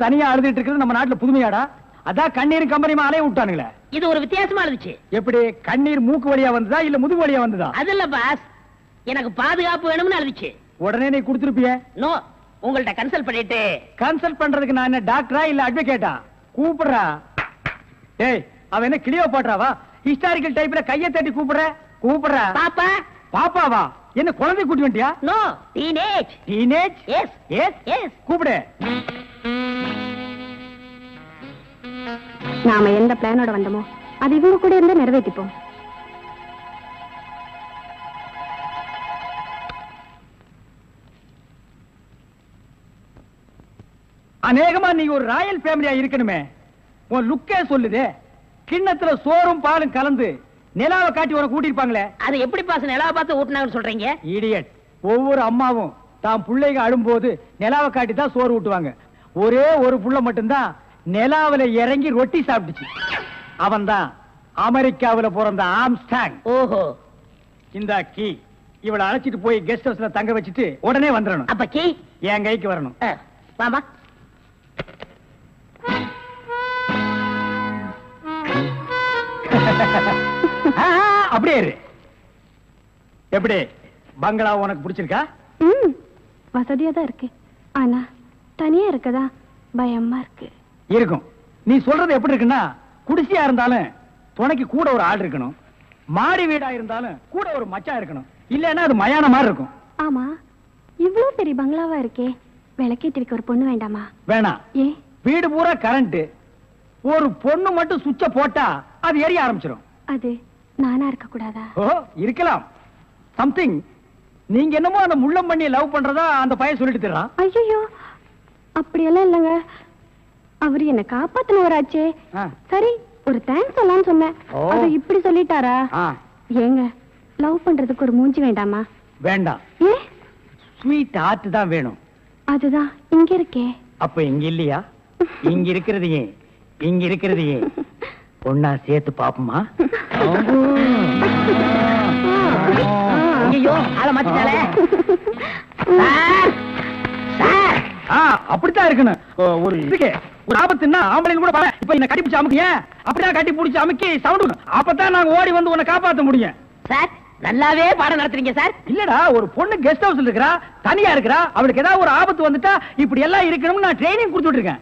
தனியா அழுதுட்டு இருக்கிறது நம்ம நாட்டுல புதுமையாடா? அதான் கண்ணீர் கம்பெனி அலைய விட்டானுங்களே. இது ஒரு வித்தியாசமா இருந்துச்சு. எப்படி கண்ணீர் மூக்கு வழியா வந்ததா இல்ல முதுகு வழியா வந்ததா? அது இல்ல பாஸ், எனக்கு பாதுகாப்பு வேணும்னு அழுதுச்சு. உடனே நீ கொடுத்துருப்பிய? நோ, உங்கள்ட்ட கன்சல்ட் பண்ணிட்டு. கன்சல்ட் பண்றதுக்கு நான் என்ன டாக்டரா இல்ல அட்வொகேட்டா? கூப்பிடுறா. ஏய், அவன் என்ன கிளியோபாட்ராவா? ஹிஸ்டாரிக்கல் டைப்ல கையை தட்டி கூப்பிடுறா. பாப்பா. பாப்பாவா? என்ன குழந்தை கூட்டி வந்துட்டியா? No, teenage. Teenage? Yes yes yes. கூப்பிடு. நாம எந்த பிளானோட வந்தோமோ அது இவங்க கூட இருந்து நிறைவேற்றிப்போம். அநேகமா நீ ஒரு ராயல் ஃபேமிலியா இருக்கணுமே. உன் லுக்கே சொல்லுதே. கிண்ணத்துல சோறும் பாலும் கலந்து நிலாவை காட்டி உன கூட்டிருப்பாங்களே. அது எப்படி பாஸ் நிலாவை பார்த்து ஊட்டினாங்கன்னு சொல்றீங்க? இடியட். ஒவ்வொரு அம்மாவும் தாம் பிள்ளைங்க அழும்போது நிலாவை காட்டி தான் சோறு ஊட்டுவாங்க. ஒரே ஒரு புள்ள மட்டும்தான் நிலாவில இறங்கி ரொட்டி சாப்பிட்டுச்சு. அவன் தான் அமெரிக்காவில பிறந்த ஆம்ஸ்டாங். ஓஹோ. இந்த கீ இவளை அழைச்சிட்டு போய் கெஸ்ட் ஹவுஸ்ல தங்க வச்சுட்டு உடனே வந்துடணும். அப்ப கீ என் கைக்கு வரணும். வாமா. அப்படியே இரு. எப்படி பங்களா உனக்கு பிடிச்சிருக்கா? வசதியா தான் இருக்கு. ஆனா தனியா இருக்கதா பயமா இருக்கு. இருக்கும். நீ சொல்றது எப்படி இருக்குன்னா, குடிசையா இருந்தாலும் துணைக்கு கூட ஒரு ஆள் இருக்கணும். மாடி வீடா இருந்தாலும் கூட ஒரு மச்சான் இருக்கணும். இல்லன்னா அது மயான மாதிரி இருக்கும். ஆமா, இவ்வளவு பெரிய பங்களாவா இருக்கே, விளக்கேற்றிருக்க ஒரு பொண்ணு வேண்டாமா? வேணாம். ஏ? வீடு பூரா கரண்ட். ஒரு பொண்ணு மட்டும் சுவிட்ச போட்டா அது எரிய ஆரம்பிச்சிடும். அது நானா இருக்க கூடாதா? ஓ, இருக்கலாம். சம்திங். நீங்க என்னமோ அந்த முள்ளம் பண்ணி லவ் பண்றதா அந்த பையன் சொல்லிட்டு தர்றான். ஐயோ, அப்படியெல்லாம் இல்லங்க. அவரு என்ன காப்பாத்தினவராச்சே. சரி, ஒரு தேங்க்ஸ் சொல்லலாம்னு சொன்னேன். அது இப்படி சொல்லிட்டாரா? ஏங்க, லவ் பண்றதுக்கு ஒரு மூஞ்சி வேண்டாமா? வேண்டாம். ஏ? ஸ்வீட் ஹார்ட் தான் வேணும். அதுதான் இங்க இருக்கே. அப்ப இங்க இல்லையா? இங்க இருக்கிறதையே இங்க இருக்கிறதையே ஒன்னா சேர்த்து பாப்போமா? ஐயோ, ஆள மாத்திட்டாளே. அப்படித்தான் இருக்கணும். ஒரு இதுக்கு ஒரு ஆபத்துன்னா ஆம்பளைங்க கூட பாரு. இப்ப என்ன கட்டி பிடிச்சு அமுக்கிய, அப்படிதான் கட்டி பிடிச்சு அமுக்கி சவுண்ட். அப்பதான் நாங்க ஓடி வந்து உன்னை காப்பாத்த முடியும். சார், நல்லாவே பாடம் நடத்துறீங்க சார். இல்லடா, ஒரு பொண்ணு கெஸ்ட் ஹவுஸ்ல இருக்கறா, தனியா இருக்கறா. அவளுக்கு ஏதாவது ஒரு ஆபத்து வந்துட்டா இப்படி எல்லாம் இருக்கணும்னு நான் ட்ரைனிங் கொடுத்துட்டு இருக்கேன்.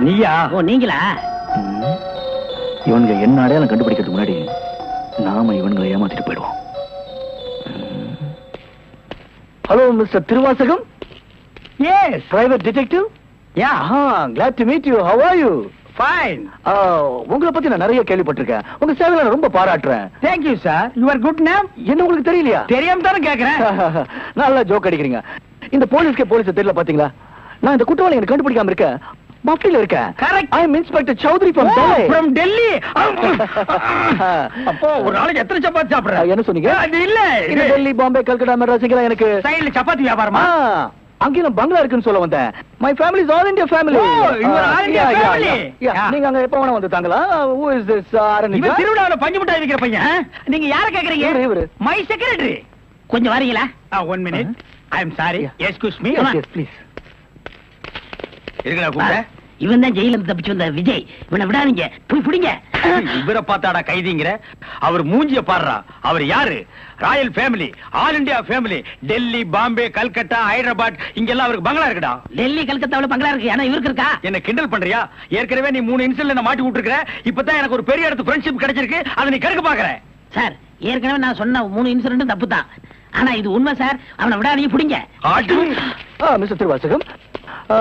நீயா? ஓ, நீங்களா? இவனுங்க என்ன அடையாளம் கண்டுபிடிக்கிறதுக்கு முன்னாடி நாம இவனுங்களை ஏமாத்திட்டு போயிடுவோம். Hello mister Thiruvasagam. Yes, private detective. Yeah, glad to meet you. How are you? fine. உங்களை பத்தி நான் நிறைய கேள்விப்பட்டிருக்கேன். உங்க சேவையை நான் ரொம்ப பாராட்டுறேன். Thank you sir. Your good name? என்ன உங்களுக்கு தெரியலையா? தெரியாம தான கேக்குறேன். நல்லா ஜோக் அடிக்கிறீங்க. இந்த போலீஸ் தெரியல பாத்தீங்களா? நான் இந்த குற்றவாளி எனக்கு கண்டுபிடிக்காம இருக்கேன். மஃப்டில இருக்கேன். Correct. I am inspector Chowdhury from Delhi. From Delhi. அப்போ ஒரு நாளைக்கு எத்தனை சப்பாத்தி சாப்பிடுற? என்ன சொன்னீங்க? அது இல்ல, இது டெல்லி, பாம்பே, கல்கட்டா, மெட்ராஸ் இங்கலாம் எனக்கு சைடுல சப்பாத்தி வியாபாரமா? அங்கேயும் பங்களா இருக்குன்னு சொல்ல வந்தேன். My family is all India family. you are all India family. நீங்க அங்க எப்ப வேணா வந்து தாங்களா? who is this ஆரணிஜா? இவன் திருவிழாவுல பஞ்சு மிட்டாய் விக்கிற பையன். நீங்க யார கேக்குறீங்க? இவரு. My secretary. கொஞ்சம் வரீங்களா? 1 minute. I am sorry. Excuse me. Yes, please. இருக்கடா கூப்பிட. இவன் தான் ஜெயில இருந்து தப்பிச்சு வந்த விஜய். இவனை விடாதீங்க, போய் புடிங்க. இவரை பார்த்தாடா கைதிங்கிற? அவர் மூஞ்சிய பாடுறா. அவர் யாரு? Royal family, all India family. Delhi, Bombay, Calcutta, Hyderabad இங்கெல்லாம் அவருக்கு பங்களா இருக்குடா. டெல்லி, கல்கத்தாவுல பங்களா இருக்கு. ஆனா இவருக்கு இருக்கா? என்ன கிண்டல் பண்றியா? ஏற்கனவே நீ 3 இன்சிடென்ட்ல என்ன மாட்டி விட்டுருக்க. இப்பதான் எனக்கு ஒரு பெரிய இடத்து ஃப்ரெண்ட்ஷிப் கிடைச்சிருக்கு. அதை நீ கெடுக்க பாக்குற. சார், ஏற்கனவே நான் சொன்ன 3 இன்சிடென்ட் தப்பு தான். ஆனா இது உண்மை சார். அவனை விடாதீங்க, புடிங்க. மிஸ்டர் திருவாசகம்,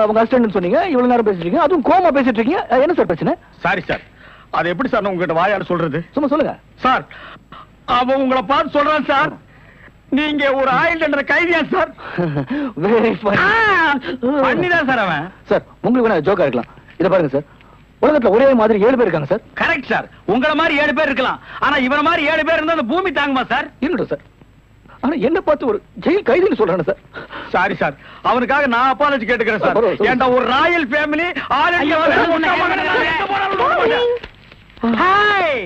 உங்க அசிஸ்டன்ட் சொன்னீங்க. இவ்வளவு நேரம் பேசிட்டு இருக்கீங்க, அதுவும் கோமா பேசிட்டு இருக்கீங்க. என்ன சார் பிரச்சனை? Sorry sir. அது எப்படி சார் உங்ககிட்ட வாயால சொல்றது? சும்மா சொல்லுங்க சார். அவன் உங்களை பார்த்து சொல்றான் சார், நீங்க ஒரு ஆயில் தண்டனை கைதியா சார். Very funny. பண்ணிதான் சார் அவன். சார், உங்களுக்கு வேணா ஜோக்கா இருக்கலாம். இத பாருங்க சார், உலகத்துல ஒரே மாதிரி 7 பேர் இருக்காங்க சார். Correct sir. உங்கள மாதிரி 7 பேர் இருக்கலாம். ஆனா இவன மாதிரி 7 பேர் இருந்தா அந்த பூமி தாங்குமா சார்? இருக்கட்டும் சார். ஆனா என்ன பார்த்து ஒரு ஜெயில் கைதின்னு சொல்றானே சார். Sorry sir. அவனுக்காக நான் அப்பாலஜி கேட்டுக்கிறேன் சார். ஏண்டா ஒரு Royal family, all India hi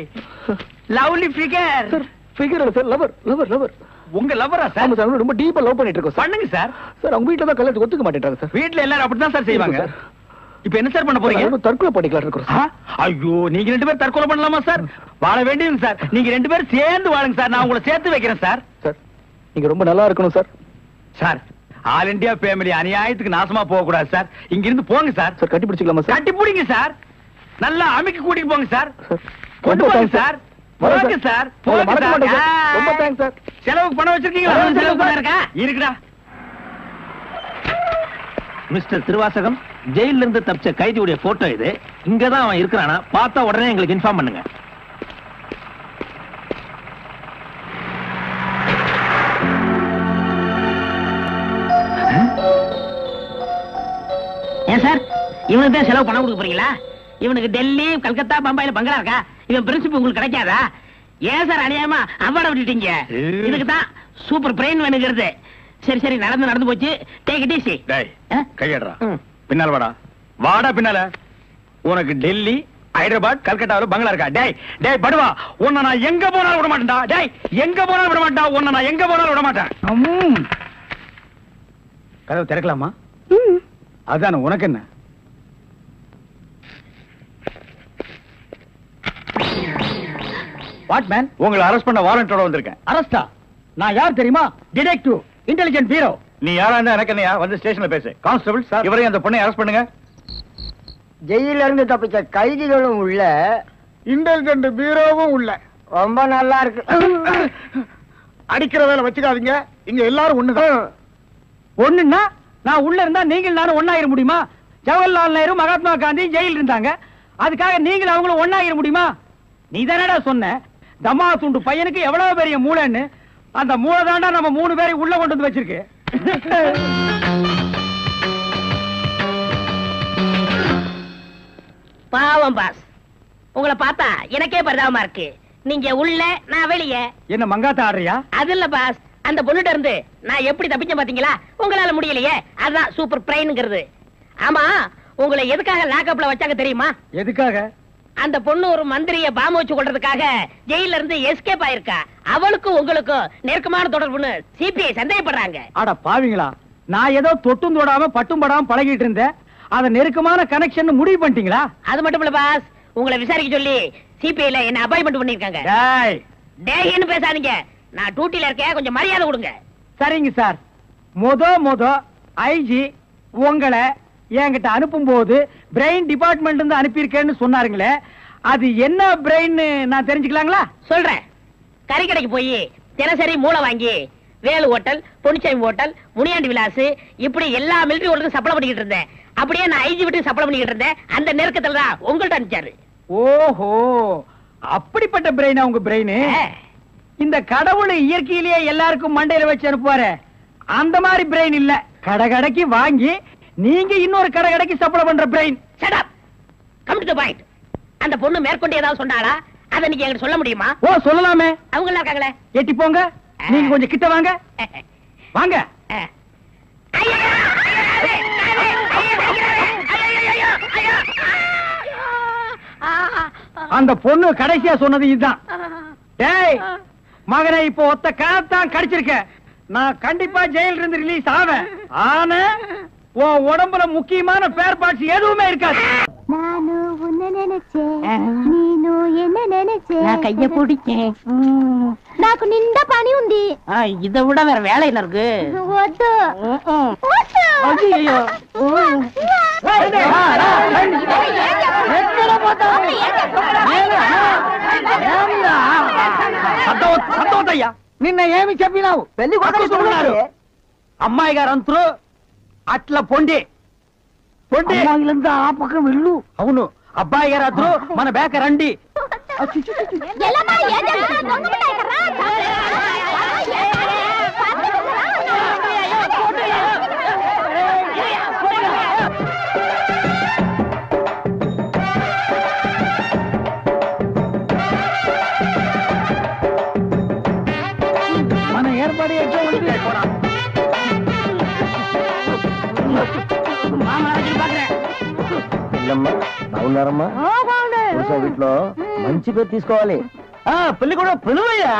lovely figure. Figure இல்ல சார், லவர் லவர் லவர். உங்க லவ்வரா சார்? ஆமா சார், ரொம்ப டீப்பா லவ் பண்ணிட்டு இருக்கோம் சார். பண்ணுங்க சார். சார் அவங்க வீட்ல தான் கல்யாணத்துக்கு ஒத்துக்க மாட்டேன்றாங்க சார். வீட்ல எல்லாரும் அப்படிதான் சார் செய்வாங்க. இப்ப என்ன சார் பண்ண போறீங்க? தற்கொலை பண்ணிக்கலாம் இருக்கோம் சார். ஐயோ, நீங்க 2 பேரும் தற்கொலை பண்ணலாமா சார்? வாழ வேண்டியது சார். நீங்க 2 பேரும் சேர்ந்து வாழுங்க சார். நான் உங்களை சேர்த்து வைக்கிறேன் சார். சார் நீங்க ரொம்ப நல்லா இருக்கணும் sir. Sir, all India family அநியாயத்துக்கு நாசமா போக கூடாது சார். இங்க இருந்து போங்க சார். சார் கட்டி பிடிச்சிக்கலாமா சார்? கட்டி பிடிங்க சார். நல்லா அமைக்க கூட்டிட்டு போங்க சார். கொண்டு ரொம்ப போங்க thanks சார். வரேன் போங்க சார். சார். உங்களை போங்க மறக்க மாட்டேன் சார். சார். ரொம்ப தேங்க்ஸ் சார். செலவுக்கு பணம் வச்சிருக்கீங்களா? செலவு பணம் இருக்கா? இருக்குடா. மிஸ்டர் திருவாசகம், ஜெயில இருந்து தப்பிச்ச கைதியுடைய போட்டோ இது. இங்கதான் அவன் இருக்கிறானா, பார்த்தா உடனே எங்களுக்கு இன்ஃபார்ம் பண்ணுங்க. ஏன் சார், இவனுக்கு தான் செலவு பணம் கொடுக்க போறீங்களா? இவனுக்கு டெல்லி, கல்கத்தா, பம்பாயில பங்களா இருக்கா? இவன் பிரின்சிபல் உங்களுக்கு கிடைக்காதா? ஏன் சார் அநியாயமா அவார்ட விட்டுட்டீங்க? இதுக்கு தான் சூப்பர் பிரெயின் வேணுங்கிறது. சரி சரி, நடந்து போச்சு. Take it easy. டேய், கையடறா. பின்னால வாடா. வாடா பின்னால. உனக்கு டெல்லி, ஹைதராபாத், கல்கட்டாவில் பங்களா இருக்கா? டேய் டேய் படுவா, உன்னை நான் எங்க போனாலும் விட மாட்டேன்டா. டேய், எங்க போனாலும் விட மாட்டேன். உன்னை நான் எங்க போனாலும் விட மாட்டேன். கதவு திறக்கலாமா? அதான, உனக்கு என்ன? What man? உங்களை அரெஸ்ட் பண்ண வாரண்டோட வந்திருக்கேன். அரெஸ்டா? நான் யார் தெரியுமா? Detective, intelligent bureau. நீ யாரா இருந்தா எனக்கு என்னையா? வந்து ஸ்டேஷன்ல பேசு. கான்ஸ்டபிள் சார், இவரையும் அந்த பொண்ணை அரெஸ்ட் பண்ணுங்க. ஜெயில இருந்து தப்பிச்ச கைதிகளும் உள்ள, இன்டெலிஜென்ட் பீரோவும் உள்ள. ரொம்ப நல்லா இருக்கு. அடிக்கிற வேலை வச்சுக்காதீங்க. இங்க எல்லாரும் ஒண்ணுதான். ஒண்ணுன்னா நான் உள்ள இருந்தா நீங்கள் நானும் ஒண்ணாயிர முடியுமா? ஜவஹர்லால் நேரு, மகாத்மா காந்தி ஜெயில இருந்தாங்க. அதுக்காக நீங்கள் அவங்களும் ஒண்ணாயிர முடியுமா? நீ தானடா சொன்ன தமா துண்டு பையனுக்கு எவ்வளவு பெரிய மூளைன்னு. அந்த மூளை தாண்டா நம்ம 3 பேரை உள்ள கொண்டு வந்து வச்சிருக்கு. பாவம் பாஸ், உங்களை பார்த்தா எனக்கே பரிதாபமா இருக்கு. நீங்க உள்ள, நான் வெளியே. என்ன மங்காத்த ஆடுறியா? அது இல்ல பாஸ், அந்த பொண்ணுட்ட இருந்து நான் எப்படி தப்பிச்சேன் பாத்தீங்களா? உங்களால முடியலையே, அதுதான் சூப்பர் பிரெயின்ங்கிறது. ஆமா, உங்களை எதுக்காக லாக்அப்ல வச்சாங்க தெரியுமா? எதுக்காக? அந்த பொண்ணு ஒரு மந்திரிய பாம்பு வச்சு கொள்றதுக்காக ஜெயில இருந்து எஸ்கேப் ஆயிருக்கா. அவளுக்கும் உங்களுக்கும் நெருக்கமான தொடர்புன்னு சிபிஐ சந்தேகப்படுறாங்க. அட பாவிங்களா, நான் ஏதோ தொட்டும் தொடாம பட்டும் படாம பழகிட்டு இருந்தேன். அத நெருக்கமான கனெக்ஷன் முடிவு பண்ணிட்டீங்களா? அது மட்டும் இல்ல பாஸ், உங்களை விசாரிக்க சொல்லி சிபிஐல என்ன அப்பாயின்மெண்ட் பண்ணிருக்காங்க. டேய் டேய்னு பேசாதீங்க, நான் டியூட்டில இருக்கேன், கொஞ்சம் மரியாதை கொடுங்க. சரிங்க சார். மொத ஐஜி உங்களை என்கிட்ட அனுப்பும் போது பிரெயின் டிபார்ட்மெண்ட் இருந்து அனுப்பியிருக்கேன்னு சொன்னாருங்களே, அது என்ன பிரெயின் நான் தெரிஞ்சுக்கலாங்களா? சொல்றேன். கறிக்கடைக்கு போய் தினசரி மூளை வாங்கி வேலு ஹோட்டல், பொன்னிச்சாமி ஹோட்டல், முனியாண்டி விலாஸ், இப்படி எல்லா மிலிட்டரி ஹோட்டலுக்கும் சப்ளை பண்ணிக்கிட்டு இருந்தேன். அப்படியே நான் ஐஜி விட்டு சப்ளை பண்ணிக்கிட்டு இருந்தேன். அந்த நெருக்கத்துல தான் உங்கள்ட்ட அனுப்பிச்சாரு. ஓஹோ, அப்படிப்பட்ட பிரெயினா உங்க பிரெயின்? இந்த கடவுள் இயற்கையிலேயே எல்லாருக்கும் மண்டையில வச்சு அனுப்புவாரு, அந்த மாதிரி பிரெயின் இல்ல. கடைக்கு வாங்கி நீங்க இன்னொரு கடைக்கு சப்ளை பண்ற brain. Shut up, come to the point. அந்த பொண்ணு மேற்கொண்டு ஏதாவது சொன்னாளா? அத நீங்க என்கிட்ட சொல்ல முடியுமா? ஓ சொல்லலாமே. அவங்க எல்லாம் இருக்காங்களே. எட்டி போங்க, நீங்க கொஞ்சம் கிட்ட வாங்க. வாங்க. அந்த பொண்ணு கடைசியா சொன்னது இதுதான். டேய் மகனே, இப்போ ஒத்த காத்தான் கடிச்சிருக்க. நான் கண்டிப்பா ஜெயில இருந்து ரிலீஸ் ஆவேன். ஆனா உன் உடம்புல முக்கியமான பேர் பார்ட்ஸ் எதுவுமே இருக்காது. நானு உன்னை நினைச்சேன், நீனு என்ன நினைச்சேன். நான் கைய பிடிச்சேன். నాకు నిండా పని ఉంది. இதை விட வேற வேலை என்ன இருக்கு? వద్దు. ஐயோ, సంతోషయ్యా నిన్న ఏమి చెప్పినావు? పెళ్లి కొడుకు చూస్తున్నారు అమ్మాయి గారు అంతరు అట్లా పొండి పొండి ఆ పక్కన వెళ్ళు. అవును, అబ్బాయి గారు అద్దరు మన బేక రండి. ఎల్లమ్మా, ఏం చేస్తున్నావు? దొంగ మిఠాయి కర్రా? మన ఏర్పాటు ఎట్లా ఉంది? బాగున్నారమ్మా? వీటిలో మంచి పేరు తీసుకోవాలి. పెళ్లి కూడా పిలువయ్యా.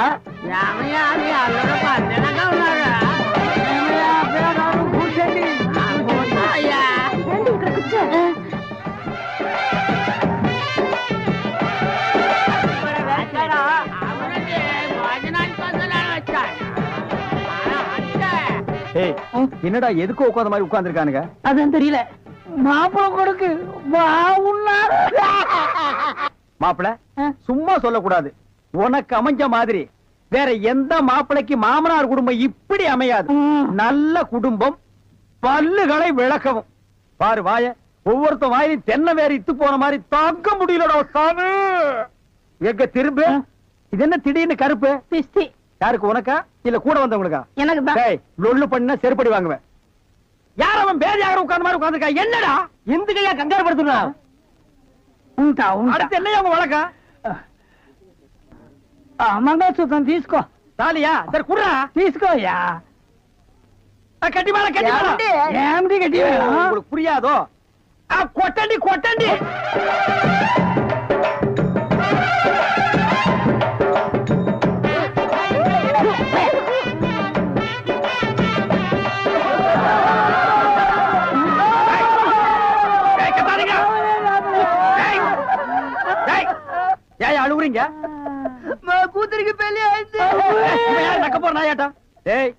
என்னடா எதுக்கு உட்கார்ந்த மாதிரி உட்கார்ந்துருக்கானுங்க? அதான் தெரியல. மாப்பிள கொடுக்கு மாப்பிள சும்மா சொல்லக்கூடாது. உனக்கு அமைஞ்ச மாதிரி வேற எந்த மாப்பிளைக்கு மாமனார் குடும்பம் இப்படி அமையாது. நல்ல குடும்பம், பல்லுகளை விளக்கவும். பாரு வாய, ஒவ்வொருத்த வாயிலும் தென்னை வேற இத்து போன மாதிரி தாக்க முடியலடா சாமி. எங்க திரும்ப இது என்ன திடீர்னு கருப்பு? பிஸ்தி. யாருக்கு, உனக்கா இல்ல கூட வந்தவங்களுக்கா? எனக்கு தான். லொல்லு பண்ணா செருப்படி வாங்குவேன். யார் அவன் பேதியாக உட்கார்ந்த மாதிரி உட்கார்ந்துருக்கா? என்னடா இந்த கையா கங்காரு படுத்துனா? அடுத்து என்னையா உங்க வழக்கா? మంగళసూత్రం తీసుకో. தாலியா? சரி குடுறா. తీసుకోయ్యా. கட்டி மேல கட்டி மேல. ఏమిటి గట్టి మేళం? உங்களுக்கு புரியாதோ? கொட்டண்டி கொட்டண்டி. ஏன் அழுவுறீங்க? கூத்துருக்கு பெரிய நக்க போற நாயாட்டா. ஏய்,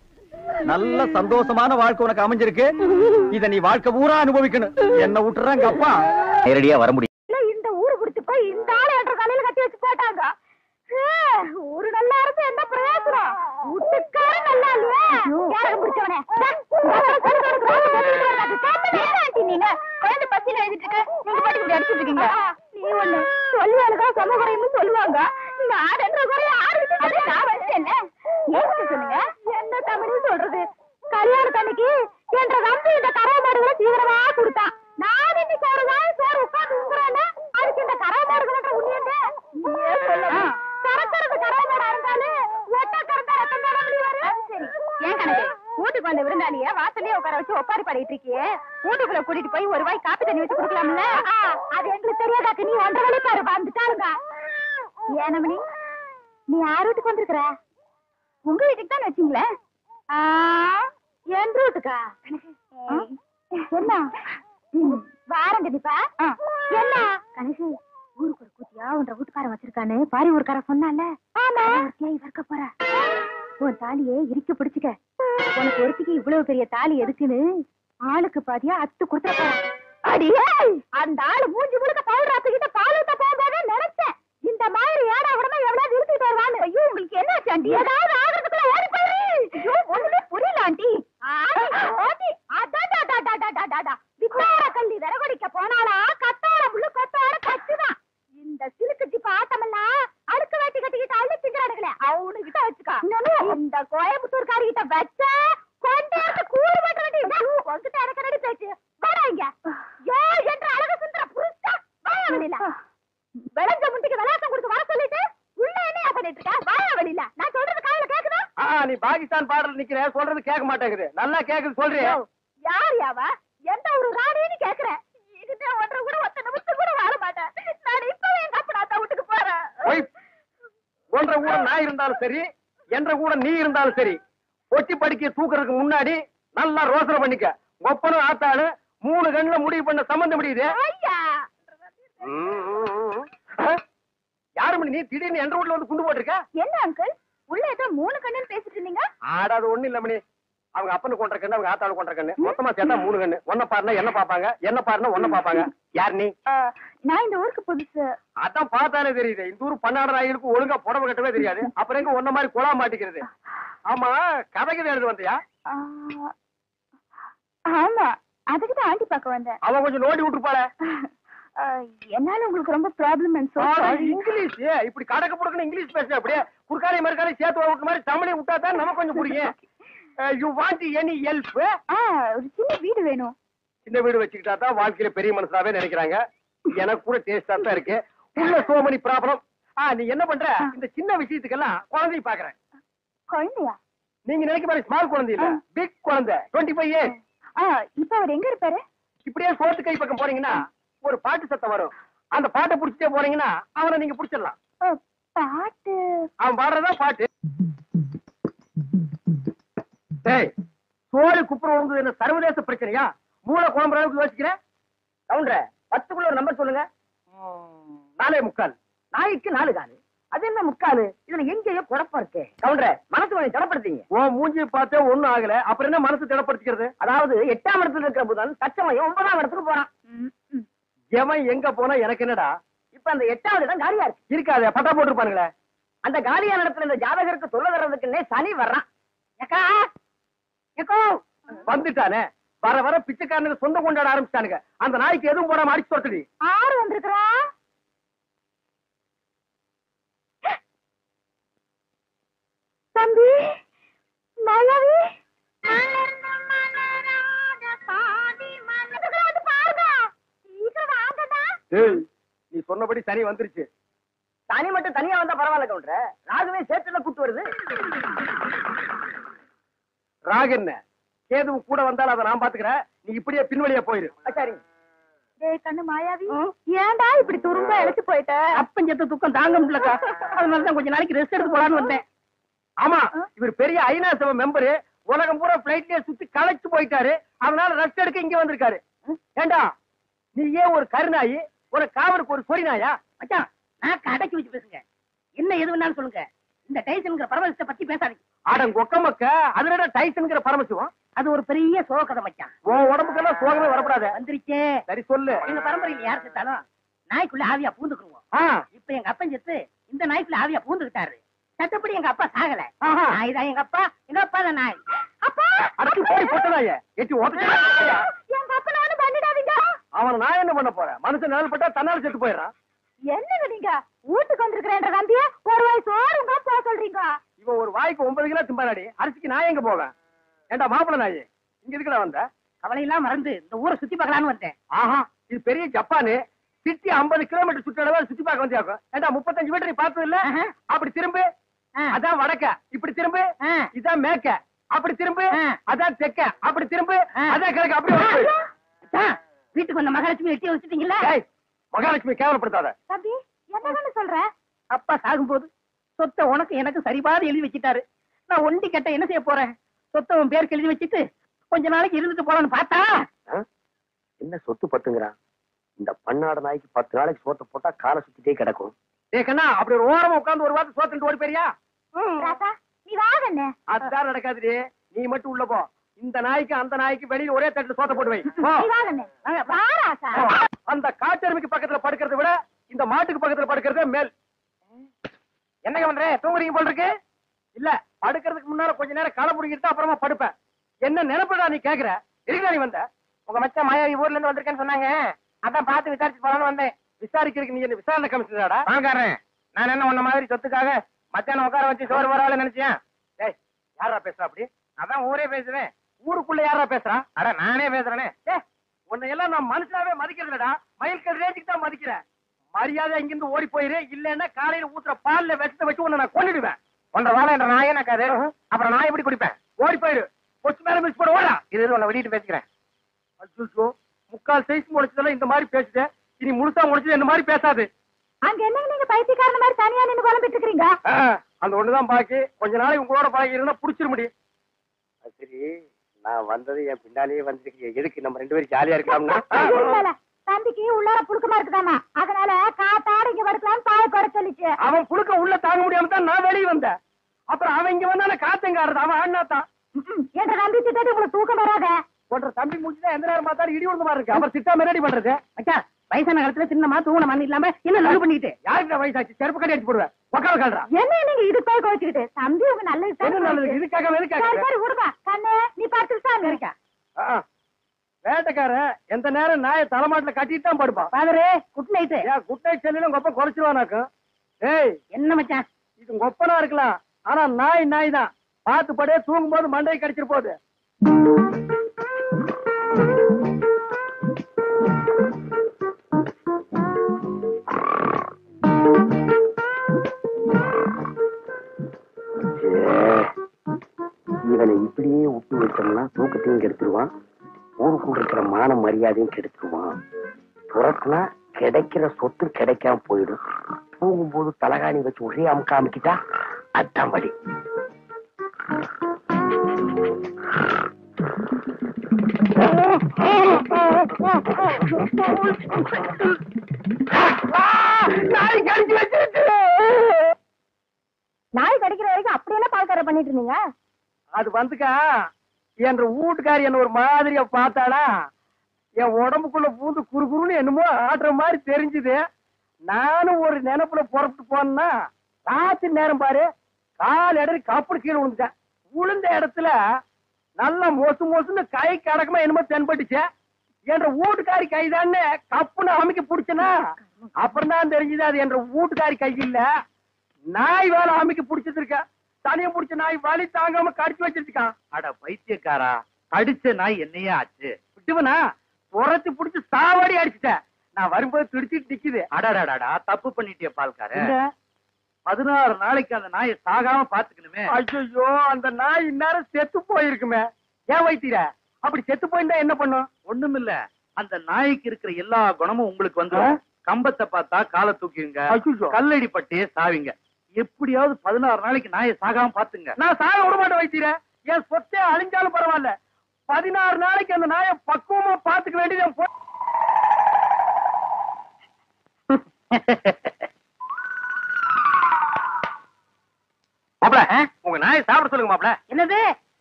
நல்ல சந்தோஷமான வாழ்க்கை உனக்கு அமைஞ்சிருக்கு. இத நீ வாழ்க்கை பூரா அனுபவிக்கணும். என்ன விட்டுறாங்க அப்பா. நேரடியா வர முடியும். இந்த ஊரு குடுத்து போய் இந்த ஆளு என்ற காலையில கட்டி வச்சு போட்டாங்க. ஊரு நல்லா இருந்து என்ன பிரயோஜனம்? வீட்டுக்காரன் நல்லா இல்லையா? யாரும் பிடிச்சவனே நீங்க குழந்தை பசியில எழுதிட்டு இருக்க, நீங்க பாட்டு இப்படி அடிச்சுட்டு இருக்கீங்க. நீ ஒண்ணு சொல்லுவாளுக்கா சமகுறைன்னு சொல்லுவாங்க. இந்த ஆடுன்ற குறைய ஆரம்பிச்சு நான் வச்சேன். ஏன்னு சொல்லுங்க, என்ன தமிழ் சொல்றது? கல்யாணத்தன்னைக்கு என்ற தம்பி இந்த கரை மாடுகளை தீவிரமா கொடுத்தான். நான் இன்னைக்கு ஒரு நாள் சோறு உட்காந்து உங்குறேன்னா அதுக்கு இந்த கரை மாடுகள உண்மையே சொல்லலாம். கறக்கிறது கரை மாடா இருந்தாலும் ஒட்ட கறந்தா ரத்தம் தான முடிவாரு. சரி, ஏன் கணக்கு வீட்டுக்கு வந்த விருந்தாளிய வாசல்லே உட்கார வச்சு ஒப்பாரி பாடிட்டு இருக்கியே, வீட்டுக்குள்ள கூட்டிட்டு போய் ஒரு வாய் காப்பி தண்ணி வச்சு குடுக்கலாம்ல? அது எங்களுக்கு தெரியாதாக்கு நீ ஒன்றரை வழி பாரு வந்துட்டாருங்க. ஏனமணி, நீ யார் வீட்டுக்கு வந்திருக்கிற? உங்க வீட்டுக்கு தான் வச்சீங்களே. என் வீட்டுக்கா? என்ன வாரம் கண்டிப்பா என்ன கணேசு, ஊருக்கு ஒரு கூட்டியா உன்ற வீட்டுக்காரன் வச்சிருக்கானு பாரி ஊருக்கார சொன்னால. இருக்க போற உன் தாலியே இறுக்கி பிடிச்சுக்க. உனக்கு ஒருத்திக்கு இவ்வளவு பெரிய தாலி எதுக்குன்னு ஆளுக்கு பாதியா அத்து கொடுத்துட போற. அடியே, அந்த ஆளு மூஞ்சி முழுக்க பவுடர் ஆத்துக்கிட்ட பால் ஊத்த போகும்போதே நினைச்சேன் இந்த மாதிரி ஏடா உடனே எவ்வளவு இருந்துட்டு வருவான்னு. ஐயோ, உங்களுக்கு என்ன ஆண்டி? ஏதாவது ஆகிறதுக்குள்ள ஓடி போயிரு. ஐயோ, ஒண்ணுமே புரியல ஆண்டி. வித்தார கல்லி விறகுடிக்க போனாலா கத்தார முள்ளு கொத்தார கச்சுதான். இந்த சிலுக்கு ஜிப்ப ஆட்டமெல்லாம் அடுக்கு வேட்டி கட்டிக்கிட்டு அள்ளி திங்கிறானுங்களே, அவனு கிட்ட வச்சுக்கா. இந்த கோயம்புத்தூர்காரி கிட்ட வச்ச கொண்டாந்து கூறு பண்ற உங்ககிட்ட எனக்கு ரெடி பேச்சு வராங்க. ஏ என்ற அழகு சுந்தர புருஷா வாயா வெளியில. விளைஞ்ச முண்டிக்கு விளையாட்டம் கொடுத்து வர சொல்லிட்டு உள்ள என்ன பண்ணிட்டு இருக்க? வாயா வெளியில. நான் சொல்றது காதுல கேக்குதா? நீ பாகிஸ்தான் பாடல் நிக்கிற, சொல்றது கேட்க மாட்டேங்குது. நல்லா கேக்குது சொல்றியா? யார் யாவா? எந்த ஒரு ராணின்னு கேக்குறேன். இதுதான் ஒன்றரை கூட ஒத்த நிமிஷம் கூட வர மாட்டேன். நான் இப்பவே எங்க அப்பா வீட்டுக்கு போறேன். ஒன்றரை கூட நான் இருந்தாலும் சரி, என்ற கூட நீ இருந்தாலும் சரி, ஒட்டி படிக்க தூக்குறதுக்கு முன்னாடி நல்லா ரோசனை பண்ணிக்க. ஒப்பனும் ஆத்தாளு 3 கண்ணுல முடிவு பண்ண சம்பந்தம் முடியுது. யாரு நீ திடீர்னு என்ற வீட்டுல வந்து குண்டு போட்டிருக்க? என்ன அங்கிள், உள்ள ஏதோ 3 கண்ணுன்னு பேசிட்டு இருந்தீங்க? ஆடாது ஒண்ணு இல்ல மணி. அவங்க அப்பனு கொண்ட கண்ணு, அவங்க ஆத்தாளு கொண்ட கண்ணு, மொத்தமா சேர்த்தா 3 கண்ணு. ஒன்ன பாருனா என்ன பாப்பாங்க, என்ன பாருனா ஒன்ன பாப்பாங்க. யார் நீ? நான் இந்த ஊருக்கு புதுசு. அதான் பார்த்தாலே தெரியுது. இந்த ஊர் 12 ஆயிருக்கு ஒழுங்கா புடவை கட்டவே தெரியாது. அப்புறம் எங்க ஒன்ன மாதிரி குழா மாட்டிக்கிறது? ஆமா, கதைக்கு எழுது வந்தியா? ஆமா, அதுக்குதான் ஆண்டி பார்க்க வந்தேன். அவன் கொஞ்சம் நோண்டி விட்டுருப்பாள. என்னால உங்களுக்கு ரொம்ப ப்ராப்ளம். இங்கிலீஷ் இப்படி கடக்க புடக்குன்னு இங்கிலீஷ் பேசுற அப்படியே குறுக்காலே மறுக்காலே சேர்த்து விட்டு மாதிரி தமிழை விட்டா தான் நமக்கு கொஞ்சம் பிடிக்கும். You want any help? ஒரு சின்ன வீடு வேணும். சின்ன வீடு வச்சுக்கிட்டா தான் வாழ்க்கையில பெரிய மனுஷனாவே நினைக்கிறாங்க. எனக்கு கூட டேஸ்டா தான் இருக்கு. உள்ள சோ மெனி ப்ராப்ளம். நீ என்ன பண்ற? இந்த சின்ன விஷயத்துக்கெல்லாம் குழந்தைய பாக்குறேன். குழந்தையா? நீங்க நினைக்க மாதிரி ஸ்மால் குழந்தை இல்ல, பிக் குழந்தை. 25 இயர்ஸ். இப்ப அவர் எங்க இருப்பாரு? இப்படியே சோத்து கை பக்கம் போறீங்கன்னா ஒரு பாட்டு சத்தம் வரும். அந்த பாட்டை புடிச்சிட்டே போறீங்கன்னா அவனை நீங்க புடிச்சிடலாம். பாட்டு? அவன் பாடுறதா பாட்டு. சோறு குப்புற உழுந்தது என்ன சர்வதேச பிரச்சனையா? மூளை குழம்புற அளவுக்கு யோசிக்கிறேன். கவுண்டர 10க்குள்ள ஒரு நம்பர் சொல்லுங்க. 4.25. நாய்க்கு 4 காலு. அது என்ன முக்காலு? இதுல எங்கேயோ குழப்பம் இருக்கு. கவுண்டர மனசு கொஞ்சம் திடப்படுத்தீங்க. ஓ மூஞ்சி பார்த்தே ஒண்ணும் ஆகல, அப்புறம் என்ன மனசு திடப்படுத்திக்கிறது? அதாவது 8ஆம் இடத்துல இருக்கிற புதன் தச்சமயம் 9ஆம் இடத்துக்கு போறான். எவன் எங்க போனா எனக்கு என்னடா? இப்ப அந்த 8வது இடம் காலியா இருக்கு. இருக்காது, பட்டா போட்டுருப்பானுங்களே. அந்த காலியான இடத்துல இந்த ஜாதகருக்கு சொல்ல தர்றதுக்குன்னே சனி வர்றான். வந்துட்டானே, வர வர பிச்சைக்காரனுக்கு சொந்த கொண்டாட ஆரம்பிச்சானுங்க. அந்த நாய்க்கு எதுவும் போடாம அடிச்சு தொட்டடி. 6 வந்திருக்கிறா. தம்பி மாயாவி நீ சொன்னபடி சனி வந்துருச்சு. தனி மட்டும் தனியா வந்தா பரவாயில்ல கவுண்டர, ராகுவே சேர்த்துல கூட்டு வருது. ராகு என்ன கேதுவும் கூட வந்தாலும் அதை நான் பாத்துக்கிறேன். நீ இப்படியே பின்வழியா போயிரு. சரி. டேய் கண்ணு மாயாவி, ஏன்டா இப்படி துரும்ப இழைச்சு போயிட்ட? அப்பஞ்சத்த துக்கம் தாங்க முடியலக்கா. அதனாலதான் கொஞ்ச நாளைக்கு ரெஸ்ட் எடுத்து போலான்னு வந்தேன். ஆமா, இவர் பெரிய ஐநா சபை மெம்பரு. உலகம் பூரா பிளைட்லயே சுத்தி களைச்சு போயிட்டாரு. அதனால ரெஸ்ட் எடுக்க இங்க வந்திருக்காரு. ஏண்டா நீ ஏன் ஒரு கருநாயி, ஒரு காவலுக்கு ஒரு சொறி நாயா? மச்சான், நான் கடைக்கு வச்சு பேசுங்க. என்ன எது வேணாலும் சொல்லுங்க. இந்த டைசன்ங்கிற பரமசிவத்தை பத்தி பேசாதீங்க. ஆடம் கொக்க மக்க, அதுல டைசன்ங்கிற பரமசிவம். அது ஒரு பெரிய சோகதை மச்சான். உன் உடம்புக்கெல்லாம் சோகமே வரப்படாத. வந்துருச்சே. சரி சொல்லு. எங்க பரம்பரையில யார் செத்தாலும் நாய்க்குள்ள ஆவியா பூந்துக்குருவோம். இப்ப எங்க அப்பன் செத்து இந்த நாய்க்குள்ள ஆவியா பூந்துக்கிட்டாரு. சட்டப்படி எங்க அப்பா சாகல. நாய் தான் எங்க அப்பா, எங்க அப்பா தான் நாய். அப்பா அடுத்து போய் போட்டதாய எட்டி ஓட்ட. எங்க அப்பனை ஒண்ணு பண்ணிடாதீங்க. அவன் நான் என்ன பண்ண போறேன்? மனுஷன் நிழல் பட்டா தன்னால செத்து போயிடறான். என்னங்க நீங்க வீட்டுக்கு வந்திருக்கிறேன்ற நம்பிய ஒரு வாய் சோறுங்க போக சொல்றீங்க? இவன் ஒரு வாய்க்கு 9 கிலோ திம்பாடி. அரிசிக்கு நான் எங்க போவேன்? ஏண்டா மாப்பிள்ள நாய், இங்க எதுக்குடா வந்த? கவலையெல்லாம் மறந்து இந்த ஊரை சுத்தி பார்க்கலான்னு வந்தேன். ஆஹா, இது பெரிய ஜப்பானு. சிட்டி 50 கிலோமீட்டர் சுற்றளவு சுத்தி பார்க்க வந்தியாக்கும். ஏண்டா 35 மீட்டர் நீ பார்த்தது இல்ல? அப்படி திரும்பு, அதான் வடக்க. இப்படி திரும்பு, இதான் மேக்க. அப்படி திரும்பு, அதான் தெக்க. அப்படி திரும்பு, அதான் கிழக்கு. அப்படி வீட்டுக்கு வந்த மகாலட்சுமி எட்டி வச்சுட்டீங்களா? மகாலட்சுமி கேவலப்படுத்தாத. தம்பி என்னன்னு சொல்ற? அப்பா சாகும்போது சொத்தை உனக்கு எனக்கு சரிபாதி எழுதி வச்சுட்டாரு. நான் ஒண்டி கட்ட என்ன செய்ய போறேன்? சொத்தை உன் பேருக்கு எழுதி வச்சுட்டு கொஞ்ச நாளைக்கு இருந்துட்டு போலான்னு பார்த்தா என்ன சொத்து பத்துங்கிறான்? இந்த பன்னாடு நாய்க்கு 10 நாளைக்கு சோத்த போட்டா காலை சுத்திட்டே கிடக்கும். கண்ணா, அப்படி ஒரு ஓரமா உட்கார்ந்து ஒரு வாரத்தை சோத்துட்டு ஓடி போறியா? ராசா நீ வாங்கண்ணே. அதுதான் நடக்காது. நீ மட்டும் உள்ள போ. இந்த நாய்க்கு அந்த நாய்க்கு வெளியில ஒரே தட்டுல சோத்த போட்டு வை. நீ வாங்கண்ணே. வா ராசா. அந்த காட்டெருமைக்கு பக்கத்துல படுக்கிறத விட இந்த மாட்டுக்கு பக்கத்துல படுக்கிறதே மேல். என்னங்க பண்ற? தூங்குறீங்க போல இருக்கு. இல்ல, படுக்கிறதுக்கு முன்னால கொஞ்ச நேரம் களை புடிங்கிட்டு அப்புறமா படுப்பேன். என்ன நினைப்படா நீ கேக்குற? எதுக்குடா நீ வந்த? உங்க மச்சான் மாயாவி ஊர்ல இருந்து வந்திருக்கேன்னு சொன்னாங்க. அதான் பார்த்து விசாரிச்சு போலான்னு வந்தேன். விசாரிக்கிறதுக்கு நீ என்ன விசாரணை கமிஷனராடா? வாங்காரன். நான் என்ன உன்ன மாதிரி சொத்துக்காக மச்சான உட்கார வச்சு சோறு வரால நினைச்சேன். டேய், யாரா பேசுறா அப்படி? அதான் ஊரே பேசுறேன். ஊருக்குள்ள யாரா பேசுறா? அட நானே பேசுறேனே. உன்னை எல்லாம் நான் மனுஷனாவே மதிக்கிறதுலடா. மயில்கல் ரேஞ்சுக்கு தான் மதிக்கிறேன். மரியாதை இங்கிருந்து ஓடி போயிரு. இல்லன்னா காலையில ஊத்துற பால்ல விஷத்தை வச்சு உன்னை நான் கொன்னுடுவேன். ஒன்றரை வாழை என்ற நாயே நக்காது. அப்புறம் நான் எப்படி குடிப்பேன்? ஓடி போயிரு. கொச்சு மேல மிஸ் போட ஓடா. இது உன்னை வெளியிட்டு பேசிக்கிறேன். அச்சோ, முக்கால் சைஸ் முடிச்சதெல்லாம் இந்த மாதிரி பேசுது. இனி முழுசா முடிச்சது இந்த மாதிரி பேசாது. அங்க என்னங்க நீங்க பைத்தியக்காரன மாதிரி தனியா நின்னு புலம்பிட்டு இருக்கீங்க? அந்த ஒண்ணுதான் பாக்கி. கொஞ்ச நாளைக்கு உங்களோட பழகி இருந்தா புடிச்சிட முடியும். சரி, நான் வந்தது என் பின்னாலேயே வந்துருக்கு. எதுக்கு நம்ம 2 பேரும் ஜாலியா இருக்கலாம்னா? தம்பிக்கு உள்ளார புழுக்கமா இருக்குதாமா, அதனால காத்தாட இங்க படுக்கலாம்னு பாய போட சொல்லிச்சு. அவன் புழுக்க உள்ள தாங்க முடியாம தான் நான் வெளியே வந்தேன். அப்புறம் அவன் இங்க வந்தா காத்தங்க ஆடுறது. அவன் ஆடினாத்தான் என்ற தம்பி திட்டது உங்களுக்கு தூக்கம் வராத. போன்ற தம்பி முடிச்சுதான் எந்த நேரம் பார்த்தாலும் இடி விழுந்த மாதிரி இருக்கு. அப்புறம் திட்டா ரெடி பண்றது. அச்சா, வயசான காலத்துல சின்னமா தூங்கின மண்ணு இல்லாம என்ன லவ் பண்ணிக்கிட்டு யாருக்கு வயசாச்சு? செருப்பு கட்டி அடிச்சு போடுவேன். உட்கார கால்றா. என்ன நீங்க இதுக்காக கோச்சுக்கிட்டு? தம்பி உங்க நல்லது இதுக்காக சரி விடுப்பா. கண்ணு நீ பார்த்துட்டு இருக்கா. வேட்டைக்காரன் எந்த நேரம் நாயை தலைமாட்டுல கட்டிட்டு தான் படுப்பான். பாதரே, குட் நைட். குட் நைட் செல்லிலும் கொப்ப குறைச்சிருவானாக்கும். ஏய், என்ன மச்சான் இது கொப்பனா இருக்கலாம், ஆனா நாய் தான். பார்த்து படே, தூங்கும் போது மண்டையை கடிச்சிட்டு போகுது. இவனை இப்படியே விட்டு வச்சோம்னா தூக்கத்தையும் கெடுத்துருவான், ஊருக்குள்ள இருக்கிற மான மரியாதையும் கெடுத்துருவான். துறக்குனா கிடைக்கிற சொத்து கிடைக்காம போயிடும். தூங்கும்போது தலகாணி வச்சு ஒரே அமுக்க அமுக்கிட்டா அதான் படி. நாய் கடிச்சு வச்சிருச்சு. நாய் கடிக்கிற வரைக்கும் அப்படியெல்லாம் பால்கார பண்ணிட்டு இருந்தீங்க? அது வந்துக்கா என்ற வீட்டுக்காரி என்ன ஒரு மாதிரியா பார்த்தாளா, என் உடம்புக்குள்ள பூந்து குறுகுறுன்னு என்னமோ ஆடுற மாதிரி தெரிஞ்சுது. நானும் ஒரு நினைப்புல புறப்பட்டு போனா ராத்திரி நேரம் பாரு, கால் இடறி கப்புனு கீழே விழுந்துட்டேன். விழுந்த இடத்துல நல்லா மொசுன்னு கை கடக்கமா என்னமோ தென்பட்டுச்சு. என்ற வீட்டுக்காரி கைதான்னு கப்புன்னு அமைக்க பிடிச்சனா, அப்புறம் தான் தெரிஞ்சது அது என்ற வீட்டுக்காரி கை இல்ல, நாய் வேலை அமைக்க பிடிச்சது இருக்க. தனியா பிடிச்ச நாய் வலி தாங்காம கடிச்சு வச்சிருக்கான். அட பைத்தியக்காரா, அடிச்ச நாய் என்னையே ஆச்சு? விட்டுவனா துரத்தி பிடிச்சு சாவாடி அடிச்சுட்டேன். நான் வரும்போது துடிச்சிட்டு நிக்குது. அடாடாடாடா, தப்பு பண்ணிட்டிய பால்கார. 16 நாளைக்கு அந்த நாயை சாகாம பாத்துக்கணுமே. ஐயோ, அந்த நாய் இந்நேரம் செத்து போயிருக்குமே. ஏன் வைத்தீர? அப்படி செத்து போயிருந்தா என்ன பண்ணும்? ஒண்ணுமில்ல, அந்த நாய்க்கு இருக்கிற எல்லா குணமும் உங்களுக்கு வந்து கம்பத்தை பார்த்தா காலை தூக்கிங்க, ஐயோ. கல்லடி பட்டே சாவிங்க. எப்படியாவது 16 நாளைக்கு நாயை சாகாம பாத்துங்க. நான் சாக விட மாட்டேன் வைத்தீர. என் சொத்தே அழிஞ்சாலும் பரவாயில்ல, 16 நாளைக்கு அந்த நாயை பக்குவமா பாத்துக்க வேண்டியது என் மாப்ள, உங்க நாயை சாப்பிட சொல்லுங்க மாப்ள. என்னது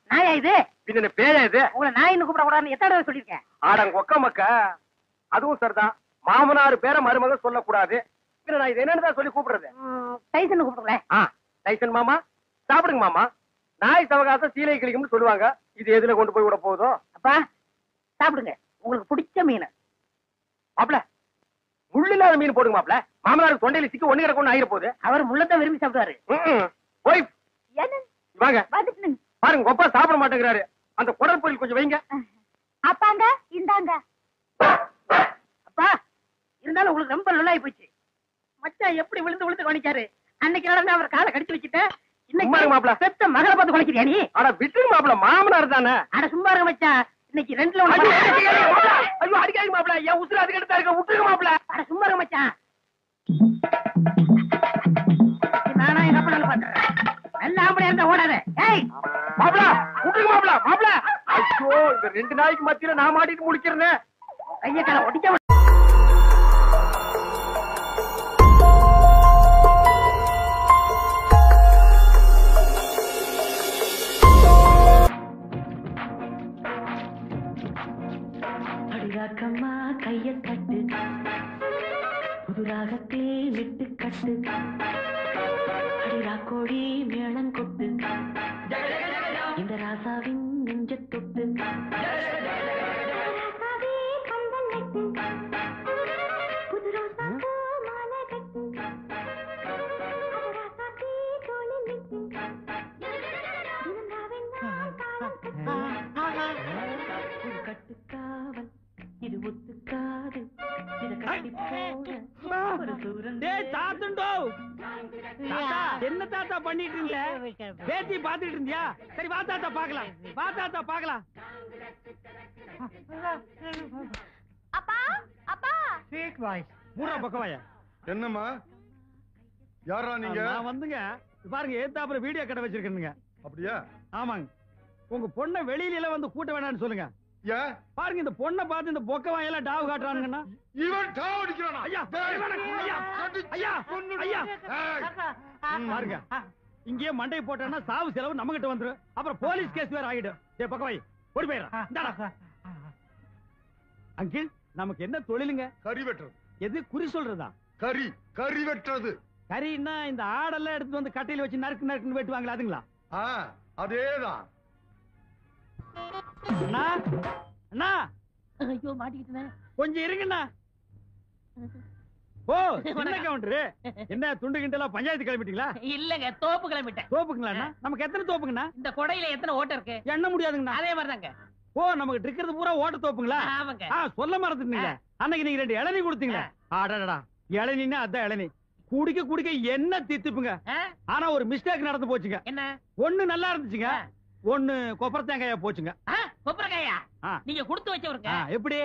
நாயா இது? பின்ன பேயா இது? உங்களை நாயின்னு கூப்பிட கூடாதுன்னு எத்தனை தடவை சொல்லியிருக்கேன்? ஆடங்க ஒக்க மக்க. அதுவும் சரிதான், மாமனார் பேர மருமக சொல்லக்கூடாது. பின்ன நான் இது என்னன்னு சொல்லி கூப்பிடுறது? டைசன் கூப்பிடுங்களேன். டைசன் மாமா சாப்பிடுங்க மாமா. நாய் சவகாசம் சீலை கிளிக்கும்னு சொல்லுவாங்க. இது எதுல கொண்டு போய் விட போகுதோ? அப்பா சாப்பிடுங்க, உங்களுக்கு பிடிச்ச மீன். மாப்ள, முள்ளில்லாத மீன் போடுங்க மாப்ள. மாமனாருக்கு தொண்டையில சிக்க ஒண்ணு கிடக்கும் ஆயிர போகுது. அவர் முள்ளத்தான் விரும்பி சாப்பிடுவாரு. போய் என்ன வாங்க வந்துட்டு பாருங்க, கொப்பா சாப்பிட மாட்டேங்கிறாரு. அந்த குடல் பொரியல் கொஞ்சம் வைங்க. அப்பாங்க இந்தாங்க. அப்பா இருந்தாலும் உங்களுக்கு ரொம்ப நல்லாயி போச்சு. மச்சான் எப்படி விழுந்து விழுந்து கவனிக்காரு. அன்னைக்கு நடந்து அவர் காலை கடிச்சு வச்சுட்டேன். சும்மா இருங்க மாப்ள. இன்னைக்கு பெத்த மகளை பார்த்து குலைக்கிறியா நீ? ஆனா விட்டுருங்க மாப்ள, மாமனார் தானே. அட சும்மா இருங்க மச்சான், இன்னைக்கு ரெண்டுல ஐயோ, ஒண்ணு. ஐயோ அடிக்காதீங்க மாப்ள, என் உசுறு அதுக்கு எடுத்தா இருக்க. விட்டுருங்க மாப்ள. அட சும்மா இருங்க மச்சான். நானா எங்க அப்பா நல்லா பாத்துறேன். நல்ல ஆம்பளையா இருந்தா ஓடாத. ஏய் மாப்ள விட்டுருங்க மாப்ள. மாப்ள ஐயோ, இந்த 2 நாய்க்கு மத்தியில நான் மாட்டிட்டு முடிக்கிறேன். கைய கால ஒடிக்க. அடிராக்கம்மா கைய கட்டு, புதுராகத்தில் விட்டு கட்டு, அடிராக்கோடி மேளம் கொட்டு, இந்த ராசாவின் நெஞ்ச தொட்டு, ஒரு கட்டுக்காவல் இது ஒத்துக்காது, இத கட்டி போட ஒரு சூரன். என்ன தாத்தா பண்ணிட்டு இருந்த? பேத்தி பாத்துட்டு இருந்தியா? சரி வா தாத்தா பாக்கலாம், வா தாத்தா பாக்கலாம். அப்பா அப்பா ஸ்வீட் வாய்ஸ் மூணா பக்கம் வாயா. என்னம்மா, யாரா நீங்க? நான் வந்துங்க பாருங்க, ஏத்தாப்புல வீடியோ கடை வச்சிருக்கேனுங்க. அப்படியா? ஆமாங்க. உங்க பொண்ணை வெளியில எல்லாம் வந்து கூட்ட வேணாம்னு சொல்லுங்க. ஏன்? பாருங்க, இந்த பொண்ணை பார்த்து இந்த பொக்க வாயெல்லாம் டாவு காட்டுறானுங்கன்னா. இவன் டாவ் அடிக்கிறானா? ஐயா ஐயா ஐயா ஐயா பாருங்க, இங்கேயே மண்டை போட்டா சாவு செலவு நம்ம கிட்ட வந்துரும். அப்புறம் போலீஸ் கேஸ் வேற ஆகிடும். ஏ பக்கவாய் ஓடி போயிடுறா. அங்கிள், நமக்கு என்ன தொழிலுங்க? கறி வெட்டுறது. எது குறி சொல்றதா? கறி வெட்டுறது. கறின்னா இந்த ஆடெல்லாம் எடுத்து வந்து கட்டையில வச்சு நறுக்கு நறுக்குன்னு வெட்டுவாங்களா, அதுங்களா? அதேதான். அண்ணா அண்ணா, ஐயோ மாட்டிக்கிட்டேன். கொஞ்சம் இருங்கண்ணா. ஓ சின்ன கவுண்டரு, என்ன துண்டு கிண்டெல்லாம் பஞ்சாயத்து கிளம்பிட்டீங்களா? இல்லங்க, தோப்பு கிளம்பிட்டேன். தோப்புங்களா? நமக்கு எத்தனை தோப்புங்கண்ணா? இந்த கொடையில எத்தனை ஓட்டை இருக்கு? எண்ண முடியாதுங்கண்ணா. அதே மாதிரிதாங்க. ஓ, நமக்கு இருக்கிறது பூரா ஓட்ட தோப்புங்களா? ஆமாங்க. சொல்ல மறந்துட்டீங்களா? அன்னைக்கு நீங்க 2 இளநீ கொடுத்தீங்களா? ஆடாடா, இளநீன்னா அதான் இளநீ. குடிக்க குடிக்க என்ன தித்துப்புங்க. ஆனா ஒரு மிஸ்டேக் நடந்து போச்சுங்க. என்ன? ஒண்ணு நல்லா இருந்துச்சுங்க, ஒண்ணு கொப்பரை தேங்காயா போச்சுங்க. கொப்பரைக்காயா? நீங்க கொடுத்து வச்சவருங்க. எப்படி?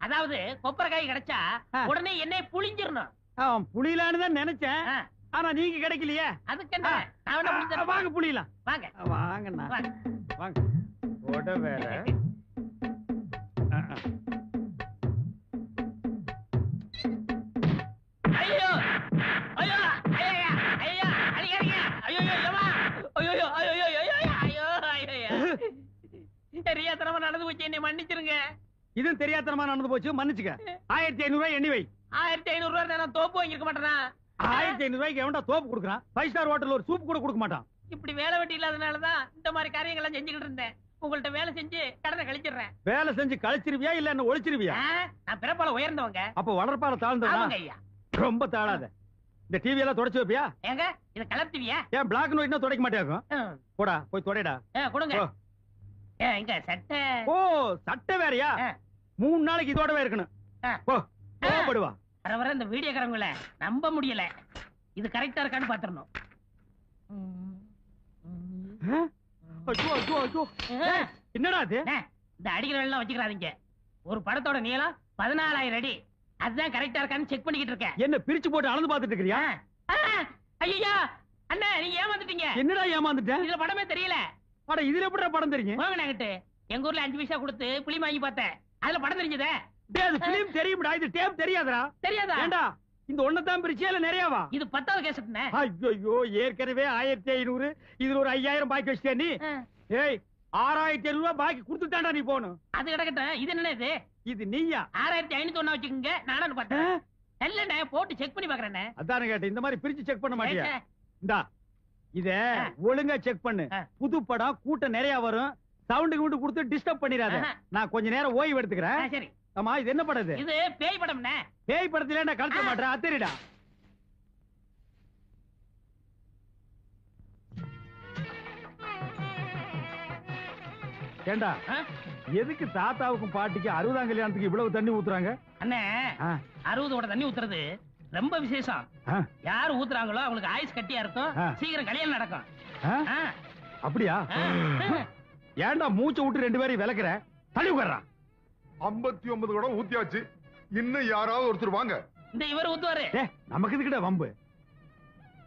அதாவது கொப்பரைக்காய் கிடைச்சா உடனே என்னை புளிஞ்சிரணும். புளியலான்னு தான் நினைச்சேன். ஆனா நீங்க கிடைக்கலையே. அதுக்கு என்ன? வாங்க புளியலாம். வாங்க வாங்கண்ணா, வாங்க. ஓட வேற தெரியாதனமா நடந்து போச்சு, என்னை மன்னிச்சிருங்க. இது தெரியாதனமா நடந்து போச்சு, மன்னிச்சுக்க. 1500 ரூபாய் எண்ணி வை. 1500 ரூபாய் நான் தோப்பு வாங்கிருக்க மாட்டேனா? 1500 ரூபாய்க்கு எவன்டா தோப்பு கொடுக்குறான்? 5 ஸ்டார் ஹோட்டல்ல ஒரு சூப் கூட கொடுக்க மாட்டான். இப்படி வேலை வெட்டி இல்லாதனாலதான் இந்த மாதிரி காரியங்கள் எல்லாம் செஞ்சுக்கிட்டு இருந்தேன். உங்கள்ட்ட வேலை செஞ்சு கடனை கழிச்சிடுறேன். வேலை செஞ்சு கழிச்சிருவியா இல்ல என்ன ஒழிச்சிருவியா? நான் பிறப்பால உயர்ந்தவங்க. அப்ப வளர்ப்பால தாழ்ந்தவனா? ஆமாங்க ஐயா. ரொம்ப தாழாத. இந்த டிவி எல்லாம் தொடச்சு வைப்பியா? ஏங்க இத கலர் டிவியா? ஏன் பிளாக் அண்ட் ஒயிட்னா துடைக்க மாட்டியாக்கும்? போடா போய் தொடைடா. கொடுங்க. இங்க சட்டை. ஓ சட்டை வேறயா? 3 நாளைக்கு இதோடவே இருக்கணும். போ போடுவா. வர இந்த வீடியோக்காரங்கள நம்ப முடியல. இது கரெக்டா இருக்கான்னு பாத்துறணும். என்னடா இது? இந்த அடிக்கிற எல்லாம் வச்சுக்கிறாதீங்க. ஒரு படத்தோட நீளம் 14,000 அடி. அதுதான் கரெக்டா இருக்கான்னு செக் பண்ணிக்கிட்டு இருக்கேன். என்ன பிரிச்சு போட்டு அளந்து பாத்துட்டு இருக்கறியா? ஐயா அண்ணா நீங்க ஏமாந்துட்டீங்க. என்னடா ஏமாந்துட்டேன்? இதுல படமே தெரியல. அட இதுல எப்படிடா படம் தெரியும்? வாங்கனாங்கட்டு எங்க ஊர்ல 5 பைசா கொடுத்து புளி வாங்கி பார்த்தேன். அதுல படம் தெரிஞ்சதே. டேய் அது ஃபிலிம் தெரியும்டா, இது டேப் தெரியாதடா. தெரியாதா? ஏண்டா இந்த ஒண்ணதான் பிரிச்சியா இல்ல நிறையவா? இது 10வது கேசட்னே. ஐயோ ஏற்கனவே 1500, இதுல ஒரு 5000 பாக்கி வச்சிட்டே நீ. ஏய் 6500 ரூபாய் பாக்கி கொடுத்துட்டான்டா நீ போணும். அது கிடக்கட்டும். இது என்ன இது? இது நீயா? 6501 வச்சுக்கங்க. நானும் பார்த்தேன். இல்லண்ணே போட்டு செக் பண்ணி பாக்குறேனே. அதானே கேட்டேன். இந்த மாதிரி பிரிச்சு செக் பண்ண மாட்டியா? இந்தா இத ஒழுங்கா செக் பண்ணு. புது படம் கூட்டம் நிறைய வரும். சவுண்ட் கிவுண்ட் கொடுத்து டிஸ்டர்ப் பண்ணிராத. நான் கொஞ்ச நேரம் ஓய்வு எடுத்துக்கிறேன். சரி. ஆமா இது என்ன படம் இது? இது பேய் படம்னே. பேய் படத்துல நான் கலக்க மாட்டேன். அத்தரிடா. ஏண்டா எதுக்கு தாத்தாவுக்கும் பாட்டிக்கு 60ஆம் கல்யாணத்துக்கு இவ்வளவு தண்ணி ஊத்துறாங்க? அண்ணே 60ஓட தண்ணி ஊத்துறது ரொம்ப விசேஷம். யாரு ஊத்துறாங்களோ அவங்களுக்கு ஆயுஸ் கட்டியா இருக்கும். சீக்கிரம் கல்யாணம் நடக்கும். அப்படியா? ஏண்டா மூச்சை விட்டு 2 பேரையும் விளக்குற? தள்ளி உட்கார்றான். 59 கூட ஊத்தியாச்சு. இன்னும் யாராவது ஒருத்தர் வாங்க. இந்த இவர் ஊத்துவாரு. நமக்கு இதுக்கிட்ட வம்பு.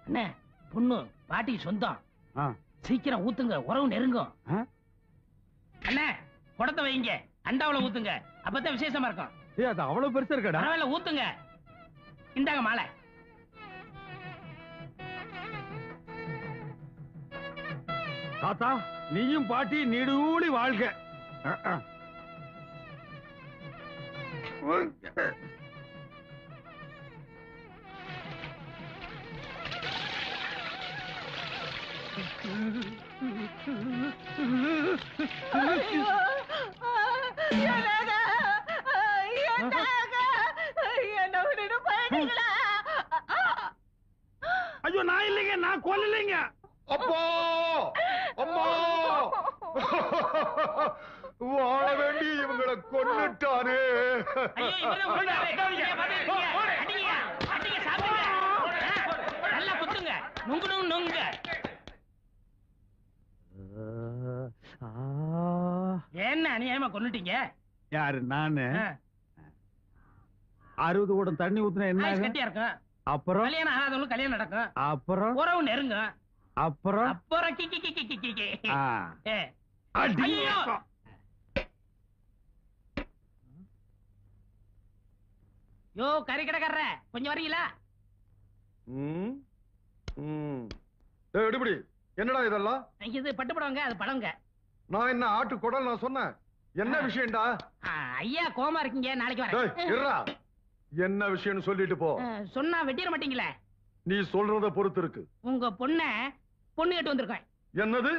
அண்ணே பொண்ணு பாட்டி சொந்தம். சீக்கிரம் ஊத்துங்க, உறவு நெருங்கும். அண்ணே குடத்தை வைங்க, அண்டாவுல ஊத்துங்க. அப்பதான் விசேஷமா இருக்கும். அது அவ்வளவு பெருசா இருக்கடா. பரவாயில்ல ஊத்துங்க. இந்தாங்க மாலை. தாத்தா நீயும் பாட்டி நீடூழி வாழ்க. ஐயோ நான் இல்லைங்க, நான் கொல்லலைங்க. அப்பா அம்மா வாழ வேண்டி இவங்களை கொன்னுட்டானே. நல்லா குத்துங்க. நுங்கு நுங்க. என்ன அநியாயமா கொன்னுட்டீங்க? யாரு? நானு 60 கூடம் தண்ணி ஊத்துனா என்ன கட்டியா இருக்கும். அப்புறம் கல்யாணம் ஆகாதவங்களுக்கு கல்யாணம் நடக்கும். அப்புறம் உறவு நெருங்கும். அப்புறம் அப்புறம் யோ கறி கடைக்காரர கொஞ்சம் வரீங்களா? எடுபடி என்னடா இதெல்லாம்? இது பட்டு படவங்க, அது படங்க. நான் என்ன ஆட்டு குடல் நான் சொன்னேன். என்ன விஷயம்டா? ஐயா கோமா இருக்கீங்க, நாளைக்கு வரேன். என்ன விஷயம்னு சொல்லிட்டு போ. சொன்னா வெட்டிட மாட்டீங்களே? நீ சொல்றத பொறுத்து இருக்கு. உங்க பொண்ணு கேட்டு வந்திருக்கேன். என்னது?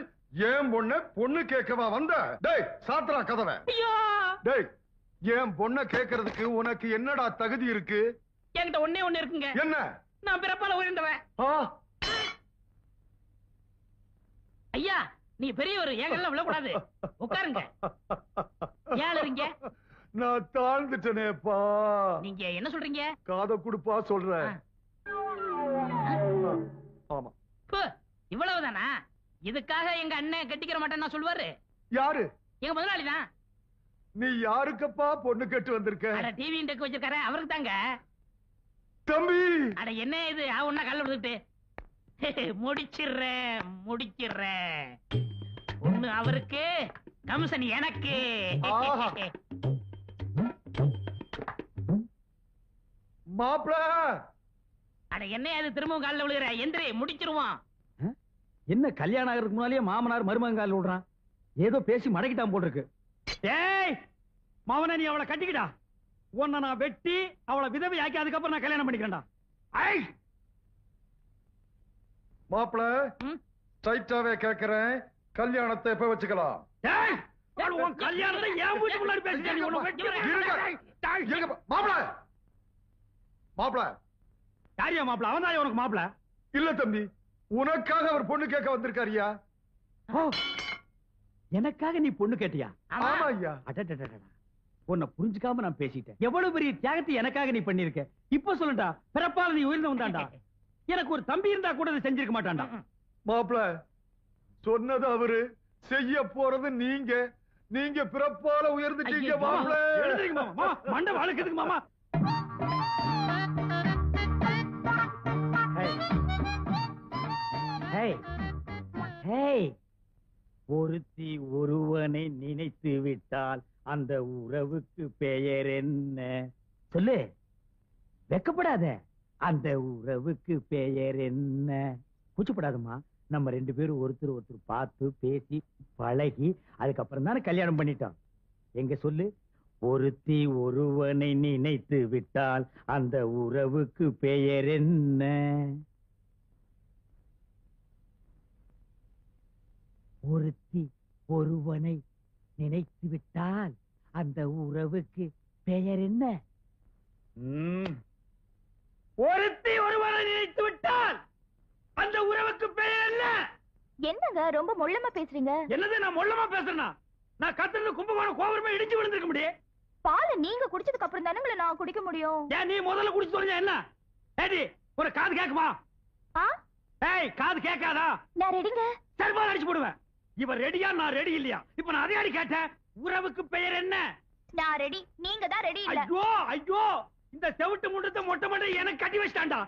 ஏன் பொண்ண பொண்ணு கேட்கவா வந்த? டேய் சாத்ரா கதவை. டேய் ஏன் பொண்ண கேட்கறதுக்கு உனக்கு என்னடா தகுதி இருக்கு? என்கிட்ட ஒண்ணே இருக்குங்க. என்ன? நான் பிறப்பால உயர்ந்தவன். ஐயா நீ பெரியவர், எங்கெல்லாம் விழக்கூடாது. உட்காருங்க. ஏழுங்க. நான் தாழ்ந்துட்டேனேப்பா. நீங்க என்ன சொல்றீங்க? காதை குடுப்பா சொல்றேன். ஆமா இவ்வளவுதானா? இதுக்காக எங்க அண்ணன் கட்டிக்கிற மாட்டேன்னு சொல்லுவாரு. யாரு? எங்க முதலாளி தான். நீ யாருக்கப்பா பொண்ணு கேட்டு வந்திருக்க? டிவி டெக் வச்சிருக்காரு, அவருக்கு தாங்க. தம்பி அட என்ன இது ஒன்னா கால விடுத்துட்டு முடிச்சிடுறேன். ஒண்ணு அவருக்கு, கமிஷன் எனக்கு. மாப்பிள அட என்ன அது திரும்பவும் காலில் விழுகிற? எந்திரி முடிச்சிருவான். என்ன கல்யாணம் ஆகிறதுக்கு முன்னாலேயே மாமனார் மருமகன் காலில் விடுறான்? ஏதோ பேசி மடக்கிட்டான் போட்டிருக்கு. ஏய் மவன நீ அவளை கட்டிக்கிடா. உன்னை நான் வெட்டி அவளை விதவை ஆக்கி அதுக்கப்புறம் நான் கல்யாணம் பண்ணிக்கிறேன்டா. மாப்பிள ஸ்ட்ரைட்டாவே கேக்குறேன், கல்யாணத்தை எப்ப வச்சுக்கலாம்? கல்யாணத்தை ஏன் வீட்டுக்குள்ள பேசுறேன்? மாப்பிள மாப்பிள யாரியா மாப்பிள? அவன் தான் உனக்கு மாப்பிள? இல்ல தம்பி, உனக்காக அவர் பொண்ணு கேட்க வந்திருக்காருயா. எனக்காக நீ பொண்ணு கேட்டியா? ஆமா ஐயா. உன்னை புரிஞ்சுக்காம நான் பேசிட்டேன். எவ்வளவு பெரிய தியாகத்தை எனக்காக நீ பண்ணிருக்க. இப்ப சொல்லுடா, பிறப்பால நீ உயர்ந்தவன் தான்டா. எனக்கு ஒரு தம்பி இருந்தா கூட இதை செஞ்சிருக்க மாட்டான்டா. மாப்பிள சொன்னது அவரு, செய்ய போறது நீங்க. நீங்க பிறப்பால உயர்ந்துட்டீங்க மாப்பிள. மண்டை வளர்க்குதுக்கு மாமா. ஒருத்தி ஒருவனை நினைத்து விட்டால் அந்த உறவுக்கு பெயர் என்ன? சொல்லு, வெக்கப்படாத. அந்த உறவுக்கு பெயர் என்ன? கூச்சப்படாதம்மா. நம்ம 2 பேரும் ஒருத்தர் ஒருத்தர் பார்த்து பேசி பழகி அதுக்கப்புறம் தானே கல்யாணம் பண்ணிட்டோம். எங்க சொல்லு, ஒருத்தி ஒருவனை நினைத்து விட்டால் அந்த உறவுக்கு பெயர் என்ன? ஒருத்தி ஒருவனை நினைத்து விட்டால் அந்த உறவுக்கு பெயர் என்ன? ஒருத்தி ஒருவனை நினைத்து விட்டால் அந்த உறவுக்கு பெயர் என்ன? என்னங்க ரொம்ப மொள்ளமா பேசுறீங்க? என்னது நான் மொள்ளமா பேசுறேனா? நான் கத்திரது கும்பகோணம் கோபுரமே இடிச்சு விழுந்திருக்க முடியும். பாலை நீங்க குடிச்சதுக்கு அப்புறம் தானே நான் குடிக்க முடியும். ஏன் நீ முதல்ல குடிச்சு தொலைஞ்சா என்ன? ஏடி ஒரு காது கேக்குமா? ஏய் காது கேட்காதா? நான் ரெடிங்க. சர்பால் அடிச்சு போடுவேன். இவன் ரெடியா நான் ரெடி இல்லையா? இப்ப நான் அதே அடி கேட்டேன். உறவுக்கு பெயர் என்ன? நான் ரெடி, நீங்க தான் ரெடி இல்ல. ஐயோ ஐயோ, இந்த செவிட்டு முண்டத்தை மொட்டை மொட்டை எனக்கு கட்டி வச்சிட்டான்டா.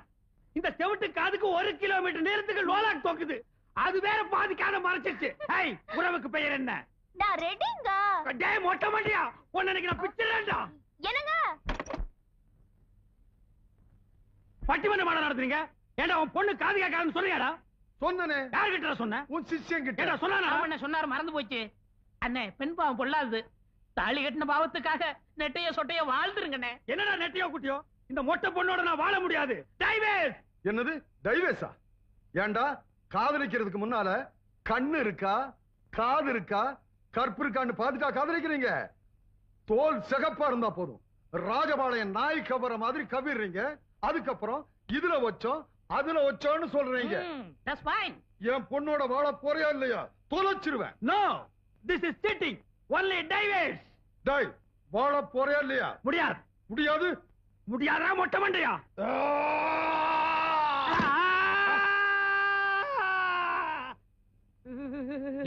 இந்த செவிட்டு காதுக்கு 1 கிலோமீட்டர் நேரத்துக்கு லோலாக் தோக்குது. அது வேற பாதி காதை மறைச்சிருச்சு. ஏய் உறவுக்கு பெயர் என்ன? நான் ரெடிங்க. டேய் மொட்டை மண்டையா, உன்னைக்கு நான் பிச்சறேன்டா. என்னங்க பட்டிமன்ற மாட நடத்துறீங்க? ஏண்டா உன் பொண்ணு காது கேட்காதுன்னு சொல்றியாடா? சொன்னனே. யார்கிட்ட சொன்ன? உன் சிஷ்யன் கிட்ட. ஏண்டா சொன்னானா? அவன் சொன்னாரு, மறந்து போச்சு. அண்ணே பெண் பாவம் பொல்லாது. தாலி கட்டின பாவத்துக்காக நெட்டைய சொட்டைய வாழ்ந்துருங்கண்ணே. என்னடா நெட்டையோ குட்டியோ? இந்த மொட்டை பொண்ணோட நான் வாழ முடியாது. டைவேஸ். என்னது டைவேஸா? ஏண்டா காதலிக்கிறதுக்கு முன்னால கண்ணு இருக்கா, காது இருக்கா, கற்பு இருக்கான்னு பாத்துட்டா காதலிக்கிறீங்க? தோல் சிகப்பா இருந்தா போதும், ராஜபாளையம் நாய் கவர மாதிரி கவிடுறீங்க. அதுக்கப்புறம் இதுல வச்சோம் அதுல வச்சோன்னு சொல்றீங்க. என் பொண்ணோட வாழ போறியா இல்லையா? தொலைச்சிருவேன். No, this is cheating. Only divorce. டேய் வாழ போறியா இல்லையா? முடியாது. முடியாது. முடியாதா மொட்டை மண்டையா?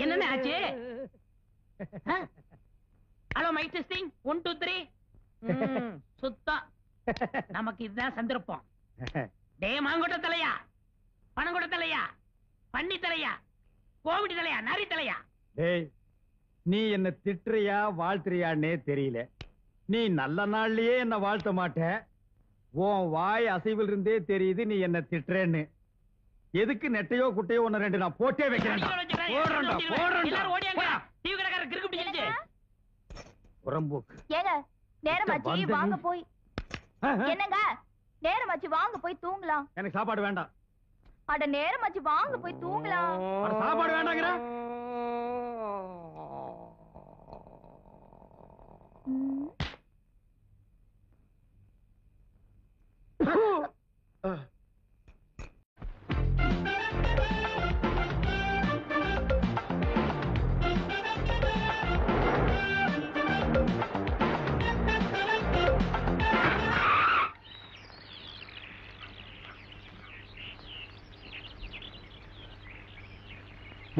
என்னன்னு ஆச்சு? Hello mike testing 1 2 3. சுத்தம். நமக்கு இதுதான் சந்தர்ப்பம். டே மாங்கொட்ட தலையா, பணங்கொட்ட தலையா, பன்னி தலையா, கோவிடி தலையா, நரி தலையா? டேய் நீ என்ன திட்டுறியா வாழ்த்துறியான்னே தெரியல. நீ நல்ல நாள்லயே என்ன வாழ்த்த மாட்ட. உன் வாய் அசைவில் இருந்தே தெரியுது நீ என்ன திட்டுறேன்னு. எதுக்கு நெட்டையோ குட்டையோ ஒன்னு 2 நான் போட்டே வைக்கிறேன். புறம்போக்கு. ஏங்க நேரமாச்சி வாங்க போய். என்னங்க நேரமாச்சி வாங்க போய் தூங்கலாம். எனக்கு சாப்பாடு வேண்டாம். அட நேரமாச்சி வாங்க போய் தூங்கலாம். சாப்பாடு வேண்டாங்கிற?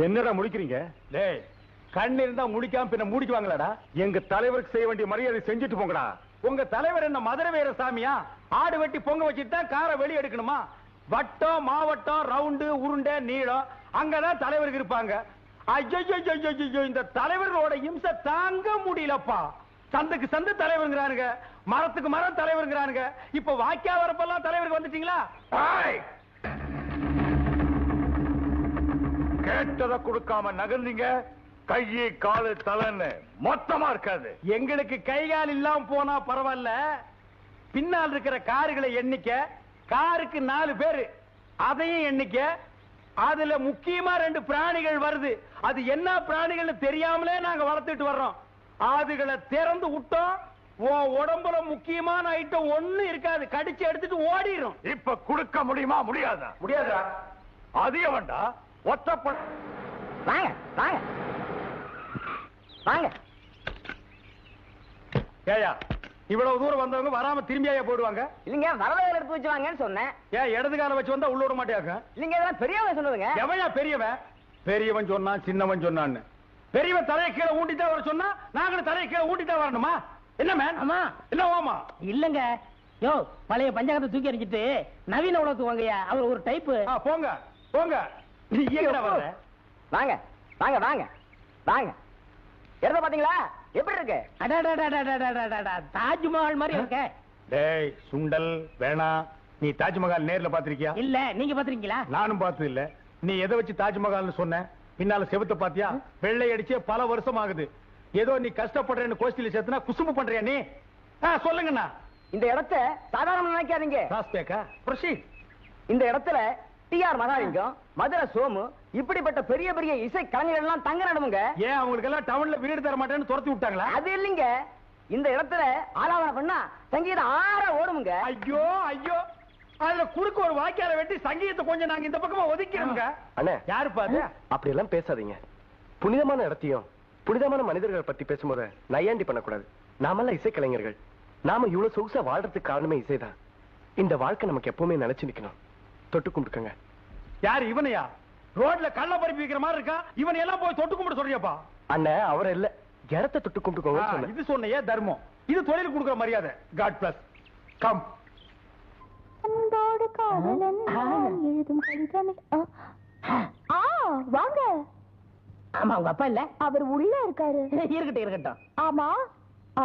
என்னடா முடிக்கிறீங்க? டேய் கண்ணு இருந்தா முடிக்காம பின்ன முடிக்குவாங்களாடா? எங்க தலைவருக்கு செய்ய வேண்டிய மரியாதை செஞ்சுட்டு போங்கடா. உங்க தலைவர் என்ன மதுரை வீர சாமியா? ஆடு வெட்டி பொங்க வச்சுட்டு தான் காரை வெளிய எடுக்கணுமா? வட்டம் மாவட்டம் ரவுண்டு உருண்டை நீளம் அங்கதான் தலைவருக்கு இருப்பாங்க. ஐயோ இந்த தலைவர்களோட இம்சை தாங்க முடியலப்பா. சந்துக்கு சந்து தலைவருங்கிறானுங்க, மரத்துக்கு மரம் தலைவருங்கிறானுங்க. இப்ப வாக்கியா வரப்பெல்லாம் தலைவருக்கு வந்துட்டீங்களா? கேட்டதை கொடுக்காம நகர்ந்தீங்க, கையை காலு தலைன்னு மொத்தமா இருக்காது. எங்களுக்கு கை கால் இல்லாம போனா பரவாயில்ல, பின்னால் இருக்கிற காருகளை எண்ணிக்க, காருக்கு 4 பேரு அதையும் எண்ணிக்க. அதுல முக்கியமா 2 பிராணிகள் வருது. அது என்ன பிராணிகள்னு தெரியாமலே நாங்க வளர்த்துட்டு வர்றோம். அதுகளை திறந்து விட்டோம், உடம்புல முக்கியமான ஐட்டம் ஒண்ணு இருக்காது, கடிச்சு எடுத்துட்டு ஓடிடும். இப்ப கொடுக்க முடியுமா? முடியாதா? முடியாதா? அதிக வேண்டா, ஒத்தப்பட. வாங்க வாங்க வாங்க. ஏயா இவ்வளவு தூரம் வந்தவங்க வராம திரும்பியா போடுவாங்க? இல்லைங்க, வரவேல எடுத்து வச்சு வாங்கன்னு சொன்னேன். ஏன் இடது கால வச்சு வந்தா உள்ள விட மாட்டியாக்க? இல்லைங்க, இதெல்லாம் பெரியவங்க சொன்னதுங்க. எவையா பெரியவன்? பெரியவன் சொன்னான், சின்னவன் சொன்னான்னு. பெரியவன் தலையை கீழே ஊட்டிட்டா வர சொன்னா நாங்களும் தலையை கீழே ஊட்டிட்டா வரணுமா? என்ன மேன்? ஆமா. என்ன ஓமா? இல்லங்க, யோ பழைய பஞ்சாங்கத்தை தூக்கி எறிஞ்சிட்டு நவீன உலகத்துக்கு வாங்கய்யா. அவர் ஒரு டைப்பு. போங்க போங்க. நீ எங்கடா வர? வாங்க வாங்க வாங்க வாங்க. எடுத்த பாத்தீங்களா எப்படி இருக்கு? அடடடடடடடடடா, தாஜ்மஹால் மாதிரி இருக்க. டேய் சுண்டல் வேணா. நீ தாஜ்மஹால் நேர்ல பாத்திருக்கியா? இல்ல, நீங்க பாத்திருக்கீங்களா? நானும் பார்த்தது இல்ல. நீ எதை வச்சு தாஜ்மஹால்னு சொன்ன? பின்னால செவுத்த பாத்தியா? வெள்ளை அடிச்சே பல வருஷம் ஆகுது. ஏதோ நீ கஷ்டப்படுறேன்னு கோஷ்டில சேர்த்துனா குசும்பு பண்றியா நீ? சொல்லுங்கண்ணா. இந்த இடத்தை சாதாரண நினைக்காதீங்க. ராஸ்பேக்கா ப்ரொசீட். இந்த இடத்துல டிஆர் மகாலிங்கம், மதுரை சோமு, இப்படிப்பட்ட பெரிய பெரிய இசை கலைஞர்கள் எல்லாம் தங்க நடமுங்க. ஏன் அவங்களுக்கு எல்லாம் டவுன்ல வீடு தர மாட்டேன்னு துரத்தி விட்டாங்களா? அது இல்லைங்க, இந்த இடத்துல ஆலாவன பண்ணா சங்கீதம் ஆற ஓடுமுங்க. ஐயோ ஐயோ, அதுல குறுக்கு ஒரு வாக்கியார வெட்டி சங்கீதத்தை கொஞ்சம் நாங்க இந்த பக்கமா ஒதுக்கிறோங்க. அண்ணே, யாரு பாரு அப்படி எல்லாம் பேசாதீங்க. புனிதமான இடத்தையும் புனிதமான மனிதர்களை பத்தி பேசும்போது நையாண்டி பண்ணக்கூடாது. நாமெல்லாம் இசைக்கலைஞர்கள். நாம இவ்வளவு சொகுசா வாழ்றதுக்கு காரணமே இசைதான். இந்த வாழ்க்கை நமக்கு எப்பவுமே நினைச்சு நிக்கணும். தொட்டு கும்பிட்டுக்கங்க. யாரு இவனையா? ரோட்ல கள்ள பறிப்பு வைக்கிற மாதிரி இருக்கா? இவனை எல்லாம் போய் தொட்டு கும்பிட்டு சொல்றியாப்பா? அண்ணே, அவரை இல்ல, இடத்தை தொட்டு கும்பிட்டுக்கோங்க. இது சொன்னையே தர்மம். இது தொழில் கொடுக்கிற மரியாதை. God bless. கம். அன்போடு காதலன் எழுதும் கடிதமே. வாங்க. ஆமா, உங்க அப்பா இல்ல? அவர் உள்ள இருக்காரு. இருக்கட்டும் இருக்கட்டும். ஆமா,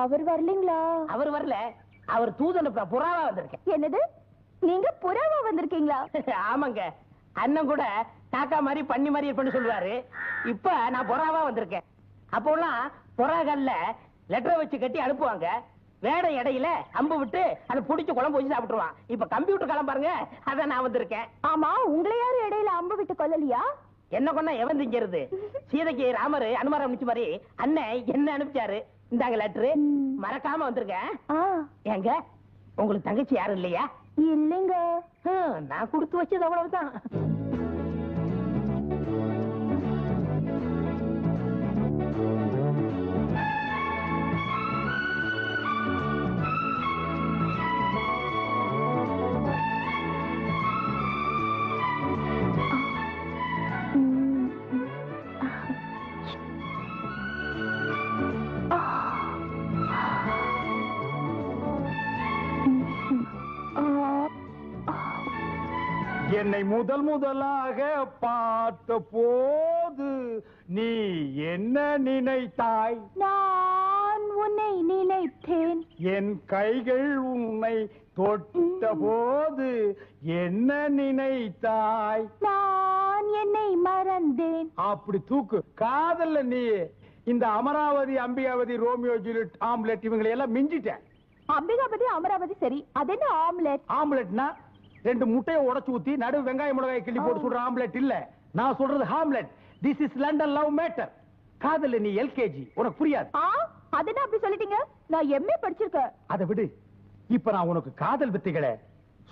அவர் வரலீங்களா? அவர் வரல, அவர் தூதன் புறாவா வந்திருக்கேன். என்னது, நீங்க புறாவா வந்திருக்கீங்களா? ஆமாங்க, அண்ணன் கூட காக்கா மாதிரி பண்ணி மாதிரி இருப்பேன்னு சொல்லுவாரு. இப்ப நான் புறாவா வந்திருக்கேன். அப்போலாம் புறாகல்ல லெட்டரை வச்சு கட்டி அனுப்புவாங்க. வேட இடையில அம்பு விட்டு அதை புடிச்சு குழம்பு வச்சு சாப்பிட்டுருவான். இப்ப கம்ப்யூட்டர் காலம் பாருங்க, அதான் நான் வந்திருக்கேன். ஆமா, உங்களை யாரும் இடையில அம்பு விட்டு கொல்லலையா? என்ன கொண்டா எவன் திங்கிறது? சீதைக்கு ராமர் அனுமாரம் அனுப்பிச்ச மாதிரி அண்ணன் என்ன அனுப்பிச்சாரு. இந்தாங்க லெட்டரு, மறக்காம வந்திருக்கேன். ஏங்க, உங்களுக்கு தங்கச்சி யாரும் இல்லையா? இல்லைங்க, நான் கொடுத்து வச்சது அவ்வளவுதான். என்னை முதலாக பார்த்த போது நீ என்ன நினைத்தாய்? நான் உன்னை நினைத்தேன். என் கைகள் உன்னை தொட்ட போது என்ன நினைத்தாய்? நான் என்னை மறந்தேன். அப்படி தூக்கு. காதல்ல நீ இந்த Amaravathi, Ambikavathi, Romeo Juliet, omelette இவங்களை எல்லாம் மிஞ்சிட்டேன். அம்பிகாபதி அமராவதி சரி, அது என்ன ஆம்லெட்? ஆம்லெட்னா 2 முட்டையை உடைச்சு ஊத்தி நடு வெங்காய மிளகாய் கிள்ளி போட்டு சொல்ற ஆம்லெட் இல்ல. நான் சொல்றது Hamlet. This is London love matter. காதல்ல நீ எல்கேஜி, உனக்கு புரியாது. அது என்ன அப்படி சொல்லிட்டீங்க? நான் எம்ஏ படிச்சிருக்கேன். அதை விடு. இப்ப நான் உனக்கு காதல் வித்தைகளை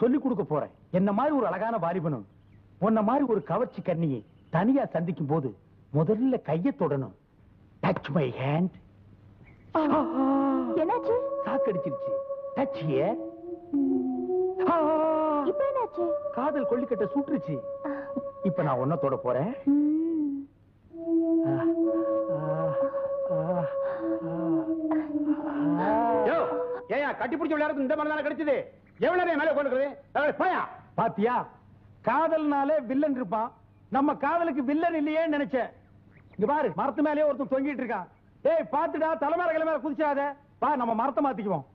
சொல்லி கொடுக்க போறேன். என்ன மாதிரி ஒரு அழகான வாலிபனும் உன்ன மாதிரி ஒரு கவர்ச்சி கண்ணியை தனியா சந்திக்கும் போது முதல்ல கையை தொடணும். Touch my hand. என்னாச்சு? சாக்கடிச்சிருச்சு. Touch here. இப்ப என்னாச்சு? காதல் கொள்ளிக்கட்ட சுற்றுச்சு. இப்ப நான் ஒன்ன தொட போறேன். ஏயா கட்டி பிடிச்ச விளையாடுறது இந்த மாதிரி கிடைச்சது? எவ்வளவு நேரம் மேல உட்கார்ந்து போயா? பாத்தியா, காதல்னாலே வில்லன் இருப்பான். நம்ம காதலுக்கு வில்லன் இல்லையே நினைச்சேன். இங்க பாரு, மரத்து மேலேயே ஒருத்தன் தொங்கிட்டு இருக்கான். ஏய் பாத்துடா, தலைமையில கிளம்ப குதிச்சாத. பா, நம்ம மரத்தை மாத்திக்குவோம்.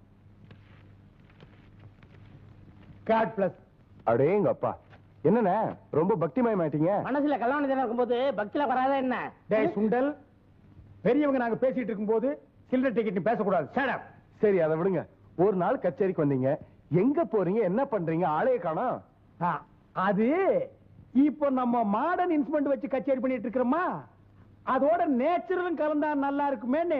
God plus. அடேங்க அப்பா, என்னண்ணே ரொம்ப பக்திமயமாயிட்டீங்க? மனசுல கல்யாணம் இருக்கும்போது பக்தியில வராத என்ன? டேய் சுண்டல், பெரியவங்க நாங்க பேசிட்டு இருக்கும்போது சில்லறை டிக்கெட் பேசக்கூடாது. சரி, அதை விடுங்க. ஒரு நாள் கச்சேரிக்கு வந்தீங்க, எங்க போறீங்க, என்ன பண்றீங்க, ஆளைய காணோம். அது இப்ப நம்ம மாடர்ன் இன்ஸ்ட்ருமெண்ட் வச்சு கச்சேரி பண்ணிட்டு இருக்கிறோமா, அதோட நேச்சுரலும் கலந்தா நல்லா இருக்குமேன்னு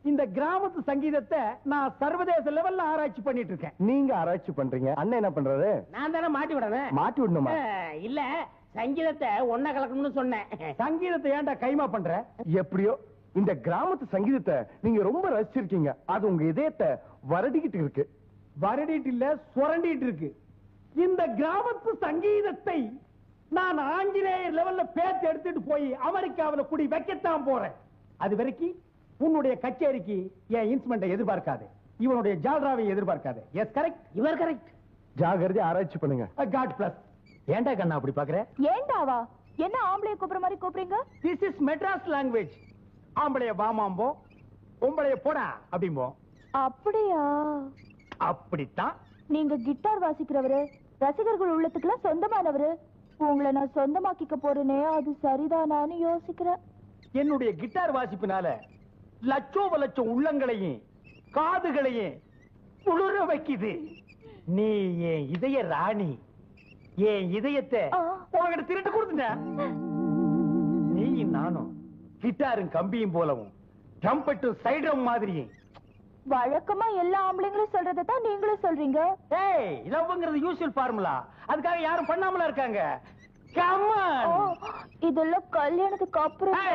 இந்த கிராமத்து சங்கீதத்தை நான் சர்வதேச லெவல்ல ஆராய்ச்சி பண்ணிட்டு இருக்கேன். நீங்க ஆராய்ச்சி பண்றீங்க, அண்ணன் என்ன பண்றாரு? நான் தானே மாட்டி விடுறேன். மாட்டி விடணுமா? இல்ல, சங்கீதத்தை ஒன்ன கலக்கணும்னு சொன்னேன். சங்கீதத்தை ஏன்டா கைமா பண்ற? எப்படியோ இந்த கிராமத்து சங்கீதத்தை நீங்க ரொம்ப ரசிச்சிருக்கீங்க. அது உங்க இதயத்தை வருடிக்கிட்டு இருக்கு. வருடிட்டு இல்ல, சுரண்டிட்டு இருக்கு. இந்த கிராமத்து சங்கீதத்தை நான் ஆங்கிலேயர் லெவல்ல பேத்து எடுத்துட்டு போய் அமெரிக்காவில் குடி வைக்கத்தான் போறேன். அது வரைக்கும் உன்னுடைய கச்சேரிக்கு என் இன்ஸ்ட்ருமெண்ட்டை எதிர்பார்க்காது, இவனுடைய ஜால்ராவை எதிர்பார்க்காது. Yes correct, your correct. ஜாகிரதை ஆராய்ச்சி பண்ணுங்க. God bless. ஏண்டா கண்ணா அப்படி பாக்குற? ஏண்டாவா? என்ன ஆம்பளைய கூப்பிடுற மாதிரி கூப்பிடுறீங்க? This is Madras language. ஆம்பளைய வாமாம்போ, பொம்பளைய போடா அப்படிம்போ. அப்படியா? அப்படித்தான். நீங்க கிட்டார் வாசிக்கிறவரு, ரசிகர்கள் உள்ளத்துக்குலாம் சொந்தமானவரு. உங்களை நான் சொந்தமாக்கிக்க போறேனே, அது சரிதானான்னு யோசிக்கிறேன். என்னுடைய கிட்டார் வாசிப்பினால லட்சோப லட்சம் உள்ளங்களையும் காதுகளையும் குளிர வைக்குது. நீ என் இதய ராணி, என் இதயத்தை உங்ககிட்ட திருட்டு கொடுத்துட்ட. நீ நானும் கிட்டாரும் கம்பியும் போலவும் ட்ரம்பெட்டும் சைட்ரம் மாதிரியும். வழக்கமா எல்லா ஆம்பளைங்களும் சொல்றதை தான் நீங்களும் சொல்றீங்க. ஏய், லவ்ங்கிறது யூசுவல் ஃபார்முலா, அதுக்காக யாரும் பண்ணாமல இருக்காங்க. Come on. இதெல்லாம் கல்யாணத்துக்கு அப்புறம்.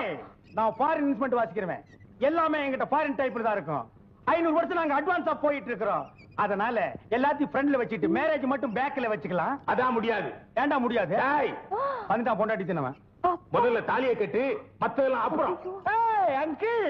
நான் ஃபாரின் இன்ஸ்ட்ருமெண்ட் வாசிக்கிறேன், எல்லாமே என்கிட்ட ஃபாரின் டைப்ல தான் இருக்கும். 500 வருஷம் நாங்க அட்வான்ஸா போயிட்டு இருக்கிறோம். அதனால எல்லாத்தையும் ஃப்ரண்ட்ல வச்சிட்டு மேரேஜ் மட்டும் பேக்ல வச்சுக்கலாம். அதான் முடியாது. ஏண்டா முடியாது? வந்துட்டான் பொண்டாட்டி தினவன். முதல்ல தாலியை கட்டு, மத்ததெல்லாம் அப்புறம். அங்கிள்,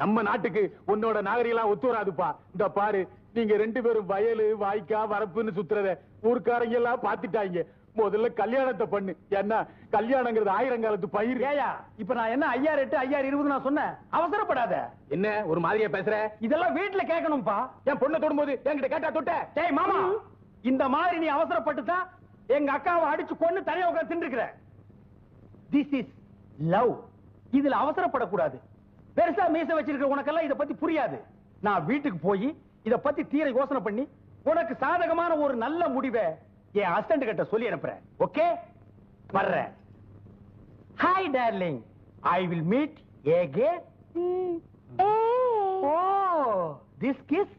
நம்ம நாட்டுக்கு உன்னோட நாகரிகம் ஒத்து வராதுப்பா. இந்த பாரு, நீங்க 2 பேரும் வயலு வாய்க்கா வரப்புன்னு சுத்துறத ஊர்க்காரங்க எல்லாம் பாத்துட்டாங்க. முதல்ல கல்யாணத்தை பண்ணு. என்ன கல்யாணங்கிறது 1000 காலத்து பயிர். ஏயா, இப்ப நான் என்ன 5008 5020 நான் சொன்னேன்? அவசரப்படாத. என்ன ஒரு மாதிரியா பேசுற? இதெல்லாம் வீட்டுல கேட்கணும்பா. என் பொண்ணை தொடும்போது என்கிட்ட கேட்டா தொட்ட? டேய் மாமா, இந்த மாதிரி நீ அவசரப்பட்டு தான் எங்க அக்காவை அடிச்சு கொன்னு தனியா உட்கார்ந்து தின்னுக்கிற. This is love. இதுல அவசரப்படக்கூடாது. பெருசா மீச வச்சிருக்க உனக்கெல்லாம் இத பத்தி புரியாது. நான் வீட்டுக்கு போய் இத பத்தி தீர யோசனை பண்ணி உனக்கு சாதகமான ஒரு நல்ல முடிவை என் அசிஸ்டன்ட் கிட்ட சொல்லி அனுப்புறேன். ஓகே, வர்றேன். Hi darling, I will meet again. Oh, this kiss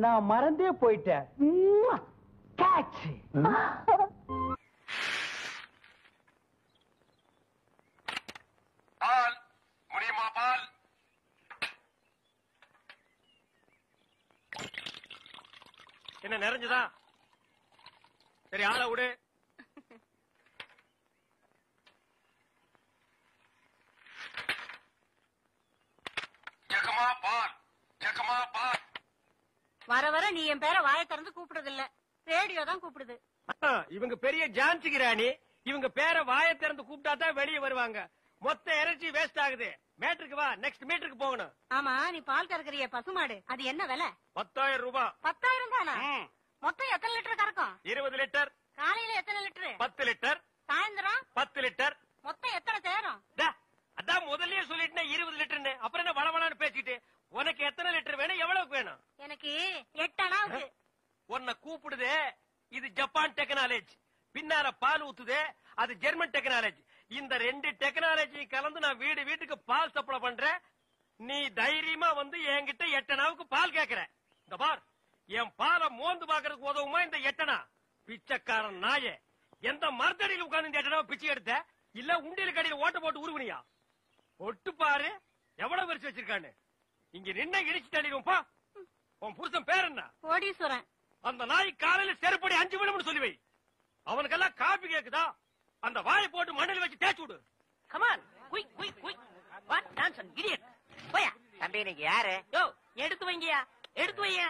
நான் மறந்தே போயிட்டேன். கேட்ச். பால் முடியுமா? பால் என்ன நிறைஞ்சதா? சரி, ஆள விடு. ஜகமா பால், ஜகமா பால். வர வர நீ என் பேரை வாயை திறந்து கூப்பிடுறது இல்ல, ரேடியோ தான் கூப்பிடுது. இவங்க பெரிய ஜான்சி கிராணி, இவங்க பேரை வாயை திறந்து கூப்பிட்டா தான் வெளியே வருவாங்க. மொத்த எனர்ஜி வேஸ்ட் ஆகுது. மேட்ருக்கு வா, நெக்ஸ்ட் மீட்டருக்கு போகணும். ஆமா, நீ பால் கறக்குறிய பசுமாடு, அது என்ன விலை? 10,000 ரூபாய். 10,000 தானா? மொத்தம் எத்தனை லிட்டர் கறக்கும்? 20 லிட்டர். காலையில எத்தனை லிட்டர்? 10 லிட்டர். சாயந்தரம் 10 லிட்டர். மொத்தம் எத்தனை தேரும்? அதான் முதல்லயே சொல்லிட்டு 20 லிட்டர்னு. அப்புறம் என்ன வளவளான்னு பேசிட்டு? உனக்கு எத்தனை லிட்டர் வேணும், எவ்வளவுக்கு வேணும்? எனக்கு 8 அணாவுக்கு. உன்னை கூப்பிடுதே, இது ஜப்பான் டெக்னாலஜி. பின்னால பால் ஊத்துதே, அது ஜெர்மன் டெக்னாலஜி. இந்த 2 டெக்னாலஜி கலந்து நான் வீடு வீட்டுக்கு பால் சப்ளை பண்றேன். நீ தைரியமா வந்து என்கிட்ட 8 அணாவுக்கு பால் கேக்குற. இந்த பார், என் பாலை மோந்து பாக்குறதுக்கு உதவுமா இந்த 8 அணா? பிச்சைக்காரன் நாயே, எந்த மரத்தடியில் உட்கார்ந்து இந்த 8 அணாவை பிச்சை எடுத்த? இல்ல உண்டியல் கடையில் ஓட்ட போட்டு உருவனியா? ஒட்டு பாரு எவ்வளவு வரிசை வச்சிருக்கான்னு. இங்க நின்ன இடிச்சு தள்ளிடுவோம். உன் புருஷன் பேர் என்ன? கோடீஸ்வரன். அந்த நாய் காலையில செருப்படி 5 விழும்னு சொல்லி வை. அவனுக்கெல்லாம் காபி கேக்குதா? அந்த வாயை போட்டு மண்ணில் வச்சு தேய்ச்சு விடு. Come on, quick quick quick. What nonsense idiot. போயா. தம்பி நீங்க யாரு? யோ, எடுத்து வைங்கயா, எடுத்து வையா.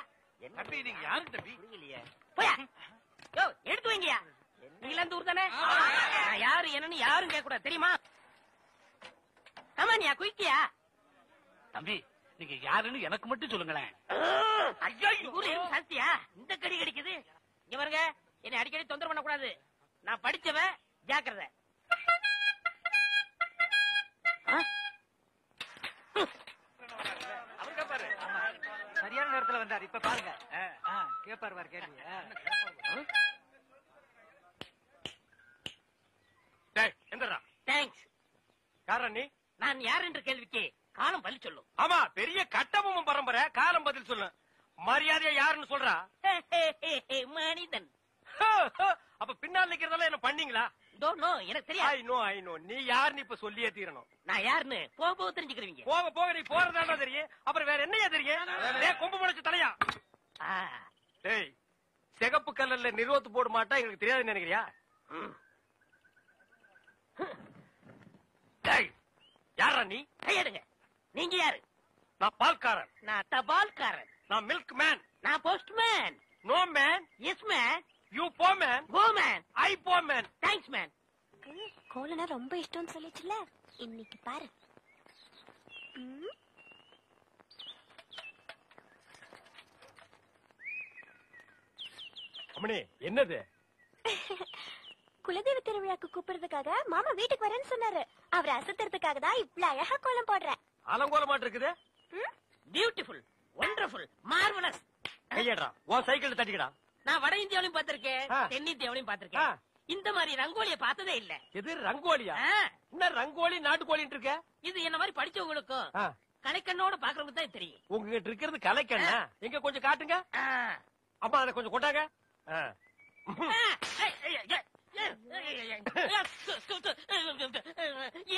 தம்பி நீங்க யாரு தம்பி? புரியலையே. போயா. யோ, எடுத்து வைங்கயா. நீங்க இந்த ஊர் தானே? நான் யாரு என்னன்னு யாரும் கேட்க கூடாது, தெரியுமா? கமான்யா, குயிக்கியா. தம்பி நீங்க யாருன்னு எனக்கு மட்டும் சொல்லுங்களேன். ஐயோ, ஊர்ல எறும்பு சாஸ்தியா? இந்த கடி கடிக்குது. இங்க பாருங்க, என்னை அடிக்கடி தொந்தரவு பண்ண கூடாது. நான் படிச்சவன், ஜாக்கிரதை. நேரத்துல வந்தாரு. இப்ப பாருங்க. கேப்பாரு பாரு கேள்வி. எந்தடா? தேங்க்ஸ். யாரா நீ? நான் யார் என்ற கேள்விக்கு காலம் பதில் சொல்லும். ஆமா, பெரிய கட்டபொம்மன் பரம்பரை. காலம் பதில் சொல்லு. மரியாதையா யாருன்னு சொல்றா? மனிதன். அப்ப பின்னால் நிக்கிறதெல்லாம் என்ன பண்ணீங்களா? எனக்கு தெரியாது. I know. நீ யாருன்னு இப்ப சொல்லியே தீரணும். நான் யாருன்னு போக போக தெரிஞ்சுக்கிறீங்க. போக போக நீ போறதாண்டா தெரியும். அப்புறம் வேற என்னையா தெரியும்? கொம்பு முளைச்சு தலையா? டேய், சிகப்பு கல்லல்ல நிறுவத்து போட மாட்டா எங்களுக்கு தெரியாதுன்னு நினைக்கிறியா? யாரா நீ? கையெடுங்க. நீங்க யாரு? நான் பால்காரன். நான் தபால்காரன். நான் மில்க் மேன். நான் post man. No man. Yes man. You போ மேன். Go man. ஐ போ மேன். Thanks man. கோலனா ரொம்ப இஷ்டம்னு சொல்லிச்சுல, இன்னைக்கு பாரு. அம்மணி, என்னது? குலதெய்வ திருவிழாக்கு கூப்பிடுறதுக்காக மாமா வீட்டுக்கு வரேன்னு சொன்னாரு. அவரை அசத்துறதுக்காக தான் இவ்வளவு அழகா கோலம் போடுறேன். அலங்கோலமாட்டு இருக்குது. Beautiful, wonderful, marvellous. கையடா, உன் சைக்கிள் தட்டிக்கடா. நான் வட இந்தியாவிலையும் பாத்திருக்கேன், தென்னிந்தியாவிலையும் பாத்திருக்கேன். இந்த மாதிரி ரங்கோலிய பார்த்ததே இல்ல. எது ரங்கோலியா? என்ன ரங்கோலி நாட்டுக்கோலின்னு இருக்க? இது என்ன மாதிரி படிச்சவங்களுக்கும் கலைக்கண்ணோட பாக்குறவங்க தான் தெரியும். உங்ககிட்ட இருக்கிறது கலைக்கண்ணா? எங்க கொஞ்சம் காட்டுங்க. அம்மா அதை கொஞ்சம் கொண்டாங்க.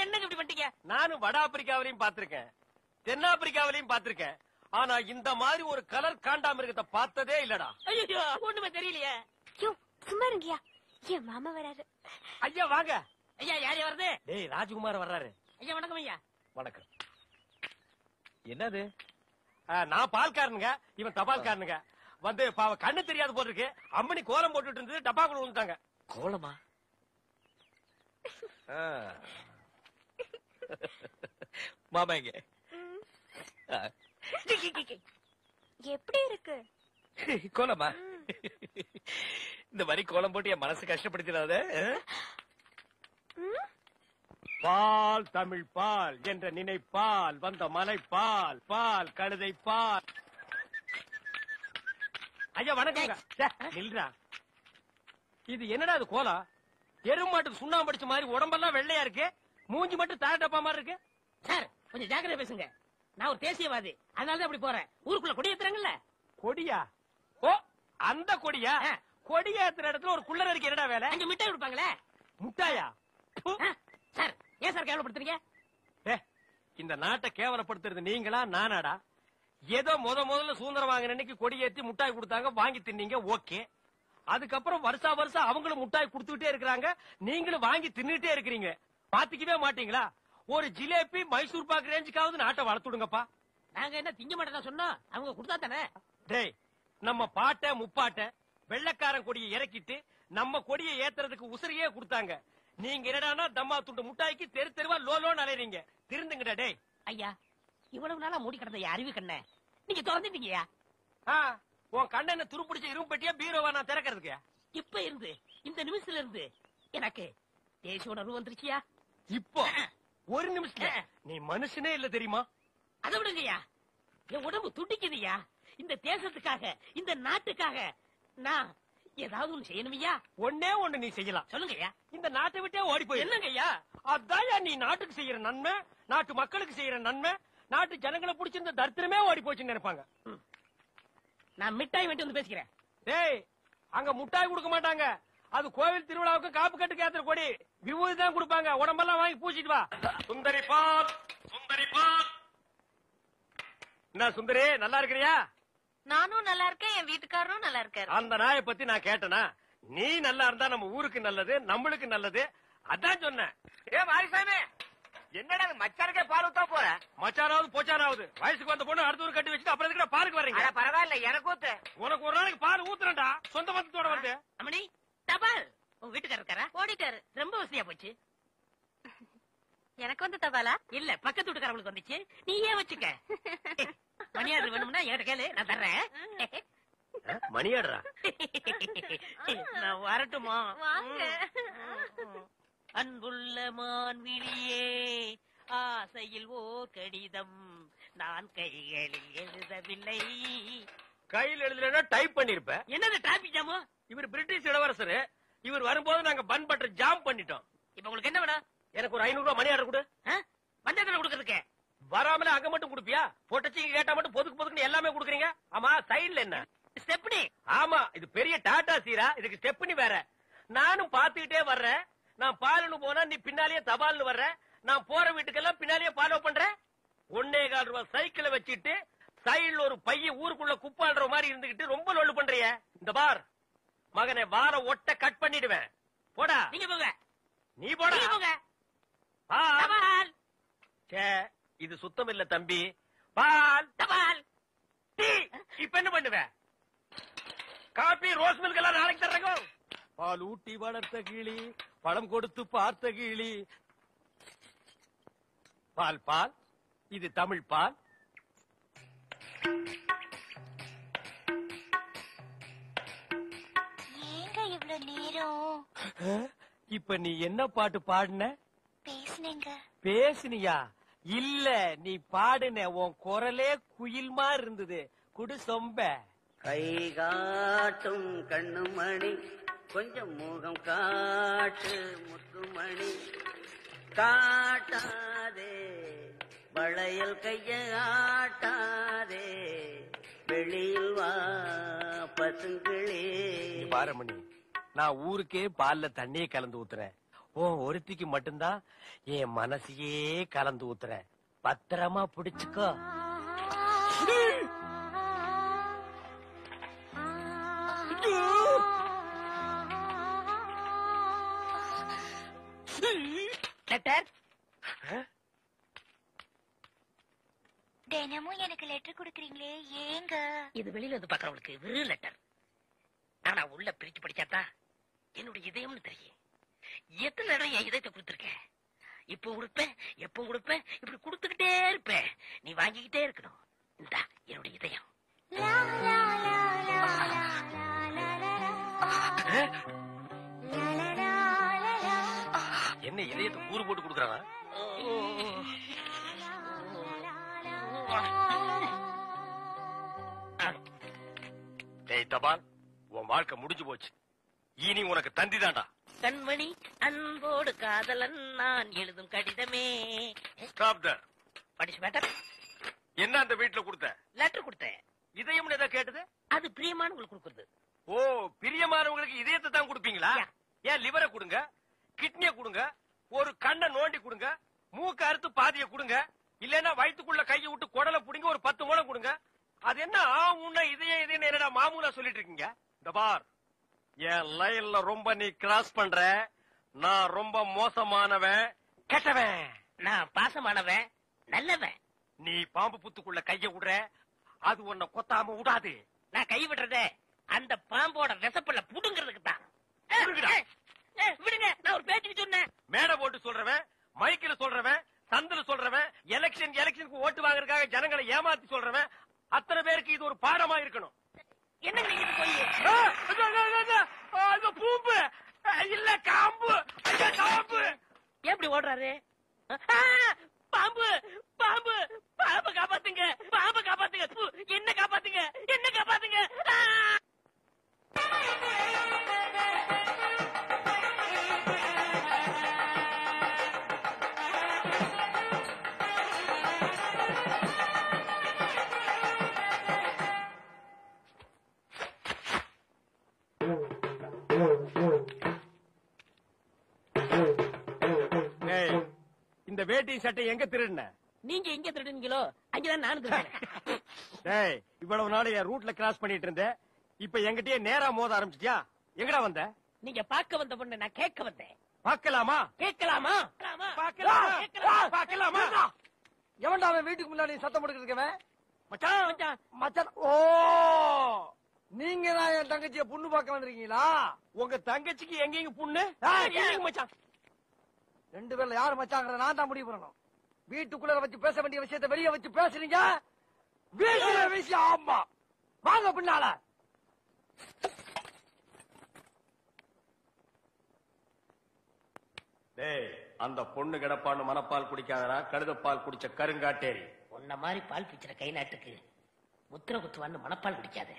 என்னங்க இப்படி பண்ணிட்டீங்க? நானும் வட ஆப்பிரிக்காவிலையும் பாத்திருக்கேன், தென்னாப்பிரிக்காவிலையும் பாத்திருக்கேன். ஆனா இந்த மாதிரி ஒரு கலர் காண்டாமிருகத்தை பார்த்ததே இல்லடா. ஐயோ, ஒண்ணுமே தெரியலையே. சும்மா இருங்கயா, என் மாமா வராரு. ஐயா வாங்க. ஐயா, யாரு வருது? டேய், ராஜ்குமார் வர்றாரு. ஐயா வணக்கம். ஐயா வணக்கம். என்னது? நான் பால்காரனுங்க, இவன் தபால்காரனுங்க. வந்து கண்ணு தெரியாது போல இருக்கு. அம்மணி கோலம் போட்டுட்டு இருந்தது, டப்பாக்குள்ள விழுந்துட்டாங்க. கோலமா? மாமா இங்க எப்படி இருக்கு கோலமா? இந்த மாதிரி கோலம் போட்டு என் மனசு கஷ்டப்படுத்திடாத. பால் தமிழ் பால் என்ற நினைப்பால் வந்த மலை பால், பால் கழுதை பால். ஐயா வணக்கம். நில்றா. இது என்னடா இது கோலம்? எருமாட்டுக்கு சுண்ணாம்பு படிச்ச மாதிரி உடம்பெல்லாம் வெள்ளையா இருக்கு, மூஞ்சி மட்டும் தார டப்பா மாதிரி இருக்கு. சார் கொஞ்சம் ஜாக்கிரதை பேசுங்க. நான் ஒரு தேசியவாதி, அதனாலதான் அப்படி போறேன். ஊருக்குள்ள கொடி ஏத்துறாங்கல்ல. கொடியா? ஓ, அந்த கொடியா? கொடி ஏத்துற இடத்துல ஒரு குள்ளர் இருக்கு. என்னடா வேலை? அங்க மிட்டாய் கொடுப்பாங்களே. முட்டாயா? சார் ஏன் சார் கேவலப்படுத்துறீங்க? இந்த நாட்டை கேவலப்படுத்துறது நீங்களா நானாடா? ஏதோ முதல்ல சுதந்திரம் வாங்கின அன்னைக்கு கொடி ஏத்தி முட்டாய் கொடுத்தாங்க, வாங்கி தின்னீங்க, ஓகே. அதுக்கப்புறம் வருஷா வருஷம் அவங்களும் முட்டாய் கொடுத்துக்கிட்டே இருக்கிறாங்க, நீங்களும் வாங்கி தின்னுட்டே இருக்கிறீங்க. பாத்துக்கவே மாட்டீங்களா? ஒரு ஜிலேபி மைசூர் பாக்கு ரேஞ்சுக்காவது நாட்டை வளர்த்துடுங்கப்பா. நாங்க என்ன திங்க மாட்டேன் சொன்னோம், அவங்க கொடுத்தா தானே. டேய், நம்ம பாட்ட முப்பாட்ட வெள்ளக்காரன் கொடியை இறக்கிட்டு நம்ம கொடியை ஏத்துறதுக்கு உசிரியே கொடுத்தாங்க. நீங்க என்னடானா தம்மா துண்டு முட்டாய்க்கு தெரு தெருவா லோலோன்னு அலையறீங்க. திருந்துங்கடா. டேய் ஐயா, இவ்வளவு நாளா மூடி கிடந்த அறிவு கண்ண நீங்க திறந்துட்டீங்கயா. உன் கண்ணனை துருப்பிடிச்ச இரும்பு பெட்டியா பீரோவா நான் திறக்கிறதுக்கு? இப்ப இருந்து இந்த நிமிஷத்துல இருந்து எனக்கு தேசிய உணர்வு வந்துருச்சியா. இப்போ ஒரு நிமிஷத்துல நீ மனுஷனே இல்ல தெரியுமா? அதை விடுங்கய்யா, என் உடம்பு துடிக்குதுயா. இந்த தேசத்துக்காக, இந்த நாட்டுக்காக நான் ஏதாவது ஒண்ணு செய்யணுமையா? ஒன்னே ஒண்ணு நீ செய்யலாம். சொல்லுங்கய்யா. இந்த நாட்டை விட்டே ஓடி போய். என்னங்கய்யா? அதான் நீ நாட்டுக்கு செய்யற நன்மை, நாட்டு மக்களுக்கு செய்யற நன்மை. நாட்டு ஜனங்களை பிடிச்சிருந்த தரித்திரமே ஓடி போச்சுன்னு நினைப்பாங்க. நான் மிட்டாய் வேண்டி வந்து பேசிக்கிறேன். டேய், அங்க முட்டாய் கொடுக்க மாட்டாங்க. அது கோவில் திருவிழாவுக்கு காப்பு கட்டுக்கு ஏத்துற கொடி. விபூதி தான் கொடுப்பாங்க. உடம்பெல்லாம் வாங்கி பூச்சிட்டு வா. சுந்தரி பால், சுந்தரி பால். என்ன சுந்தரி, நல்லா இருக்கிறியா? நானும் நல்லா இருக்கேன், என் வீட்டுக்காரரும் நல்லா இருக்காரு. அந்த நாயை பத்தி நான் கேட்டனா? நீ நல்லா இருந்தா நம்ம ஊருக்கு நல்லது, நம்மளுக்கு நல்லது. அதான் சொன்னேன். மாரிசாமி, என்னடா மச்சானுக்கே பால் ஊத்தா போற? மச்சானாவது போச்சானாவது வயசுக்கு வந்த பொண்ணு அடுத்த ஊர் கட்டி வச்சுட்டு அப்புறம் எதுக்கு பாருக்கு வர்றீங்க? பரவாயில்ல, எனக்கு ஊத்து. உனக்கு ஒரு நாளைக்கு பால் ஊத்துறேன்டா, சொந்த பந்தத்தோட வந்து. அம்மணி, தபால் உங்க வீட்டுக்காரர் இருக்காரா? ஓடிட்டாரு. ரொம்ப வசதியா போச்சு. எனக்கு வந்து தபாலா? இல்ல, பக்கத்து வீட்டுக்காரங்களுக்கு வந்துச்சு. நீ ஏன் வச்சுக்க. மணியாடு வேணும்னா என்கிட்ட கேளு, நான் தர்றேன். மணியாடுறா? நான் வரட்டுமா? வாங்க. அன்புள்ள மான்விழியே, ஆசையில் ஓர் கடிதம் நான் கைகளில் எழுதவில்லை. கையில் எழுதலைன்னா டைப் பண்ணிருப்பேன். என்னது டிராபிக் ஜாமு? இவர் பிரிட்டிஷ் இளவரசர். இவர் வரும்போது நாங்க பன் பட்டர் ஜாம் பண்ணிட்டோம். இப்ப உங்களுக்கு என்ன வேணும்? எனக்கு ஒரு 500 ரூபாய் மணி ஆர்டர் கொடு. பஞ்சத்துல கொடுக்கறதுக்கு வராமல அங்க மட்டும் கொடுப்பியா? போட்டச்சிங்க கேட்டா மட்டும் பொதுக்கு எல்லாமே கொடுக்குறீங்க. ஆமா, சைடுல என்ன ஸ்டெப்னி? ஆமா, இது பெரிய டாடா சீரா, இதுக்கு ஸ்டெப்னி வேற. நானும் பாத்துக்கிட்டே வர்றேன். நான் பாலுன்னு போனா நீ பின்னாலேயே தபால்னு வர்ற. நான் போற வீட்டுக்கெல்லாம் பின்னாலேயே ஃபாலோ பண்றேன். 1.25 ரூபாய் சைக்கிளை வச்சுட்டு சைடுல ஒரு பைய ஊருக்குள்ள குப்பாடுற மாதிரி இருந்துகிட்டு ரொம்ப லொல்லு பண்றிய. இந்த பார் மகனை வார ஒட்ட கட் பண்ணிடுவேன். போடா. நீங்க போங்க. நீ போடா. நீங்க போங்க. பால். இது சுத்தம் இல்ல தம்பி. பால் தபால் டீ. இப்ப என்ன பண்ணுவேன்? காபி ரோஸ் மில்க் எல்லாம் நாளைக்கு தர்றேங்க. பால் ஊட்டி வளர்த்த கிளி, பழம் கொடுத்து பார்த்த கிளி. பால் பால், இது தமிழ் பால். ஏங்க இவ்வளவு நேரம்? இப்ப நீ என்ன பாட்டு பாடுன? பேசுனேங்க. பேசுனியா? இல்ல, நீ பாடுன. உன் குரலே குயில் மாதிரி இருந்தது. குடு சொம்ப. கை காட்டும் கண்ணுமணி, கொஞ்சம் முகம் காட்டு முத்துமணி, காட்டாதே வளையல் கைய ஆட்டாதே, வெளியில் வா பசுங்களே. பாரமணி, நான் ஊருக்கே பால்ல தண்ணியே கலந்து ஊத்துறேன். ஒருத்திக்கு மட்டும்தான் என் மனசையே கலந்து ஊத்துறேன். பத்திரமா பிடிச்சுக்கோ. லெட்டர்? தினமும் எனக்கு லெட்டர் கொடுக்கறீங்களே, ஏங்க? இது வெளியில வந்து பாக்குறவங்களுக்கு வெறும் லெட்டர். ஆனா உள்ள பிரிச்சு படிச்சாதான் என்னுடைய இதயம்னு தெரியும். எத்தனை இடம் என் இதயத்தை கொடுத்துருக்கேன். இப்போ கொடுப்பேன், எப்போ கொடுப்பேன், இப்படி கொடுத்துக்கிட்டே இருப்பேன். நீ வாங்கிக்கிட்டே இருக்கணும். இந்தா என்னுடைய இதயம். என்ன இதயத்தை கூறு போட்டு கொடுக்கறாங்க? தபால், உன் வாழ்க்கை முடிஞ்சு போச்சு. இனி உனக்கு தந்தி தாண்டா. கண்மணி அன்போடு காதலன் நான் எழுதும் கடிதமே. Stop that. படிச்சு மேட்டர். என்ன அந்த வீட்டுல கொடுத்த? லெட்டர் கொடுத்தேன். இதயம் ஏதோ கேட்டது? அது பிரியமானவங்களுக்கு கொடுக்குறது. ஓ, பிரியமானவங்களுக்கு இதயத்தை தான் கொடுப்பீங்களா? ஏன் லிவரை கொடுங்க, கிட்னியை கொடுங்க, ஒரு கண்ணை நோண்டி கொடுங்க, மூக்க அறுத்து பாதியை கொடுங்க, இல்லன்னா வயிற்றுக்குள்ள கையை விட்டு குடலை புடிங்க ஒரு 10 மூலம் கொடுங்க. அது என்ன உன்ன இதயம் என்னடா மாமூலா சொல்லிட்டு இருக்கீங்க? இந்த பார், என் லைன்ல ரொம்ப நீ கிராஸ் பண்ற. நான் ரொம்ப மோசமானவன், கெட்டவன். நான் பாசமானவன், நல்லவன். நீ பாம்பு புத்துக்குள்ள கைய விடுற, அது உன்னை கொத்தாம விடாது. நான் கை விடுறதே அந்த பாம்போட விசப்பல்ல புடுங்கிறதுக்கு தான். விடுங்க, நான் ஒரு பேச்சுக்கு சொன்னேன். மேடை போட்டு சொல்றவன், மைக்கில சொல்றவன், சந்தில சொல்றவன், எலெக்ஷனுக்கு ஓட்டு வாங்குறதுக்காக ஜனங்களை ஏமாத்தி சொல்றவன், அத்தனை பேருக்கு இது ஒரு பாடமா இருக்கணும். என்ன நீங்க போய் பூம்பு இல்ல காம்பு, காம்பு எப்படி ஓடுறாரு? பாம்பு பாம்பு பாம்பு காப்பாத்துங்க, பாம்பு காப்பாத்துங்க, என்ன காப்பாத்துங்க, என்ன காப்பாத்துங்க. இந்த வேட்டி சட்டை எங்க திருடுன? நீங்க எங்க திருடுனீங்களோ அங்கதான் நானும் திருடுறேன். டேய், இவ்வளவு நாள் என் ரூட்ல கிராஸ் பண்ணிட்டு இருந்தேன். இப்ப என்கிட்டயே நேரா மோத ஆரம்பிச்சிட்டியா? எங்கடா வந்த? நீங்க பாக்க வந்த பொண்ணு நான் கேட்க வந்தேன். பாக்கலாமா? கேட்கலாமா? பாக்கலாமா? எவன்டா அவன் வீட்டுக்கு முன்னாடி சத்தம் போட்டுக்கிட்டு? மச்சான் மச்சான். ஓ, நீங்க தான் என் தங்கச்சிய புண்ணு பார்க்க வந்திருக்கீங்களா? உங்க தங்கச்சிக்கு எங்க புண்ணு? மச்சான், 2 பேர்ல யாரு மச்சாங்கிறத நான் தான் முடிவு பண்ணணும். வீட்டுக்குள்ள வச்சு பேச வேண்டிய விஷயத்தை வெளியே வச்சு பேசுறீங்க. வீட்டுல விஷயம். ஆமா, வாங்க பின்னால. டேய், அந்த பொண்ணு கிடப்பான்னு மனப்பால் குடிக்காதடா, கழுதப்பால் குடிச்ச கருங்காட்டேரி. உன்ன மாதிரி பால் பிச்சுற கை நாட்டுக்கு முத்திர குத்துவான்னு மனப்பால் குடிக்காத.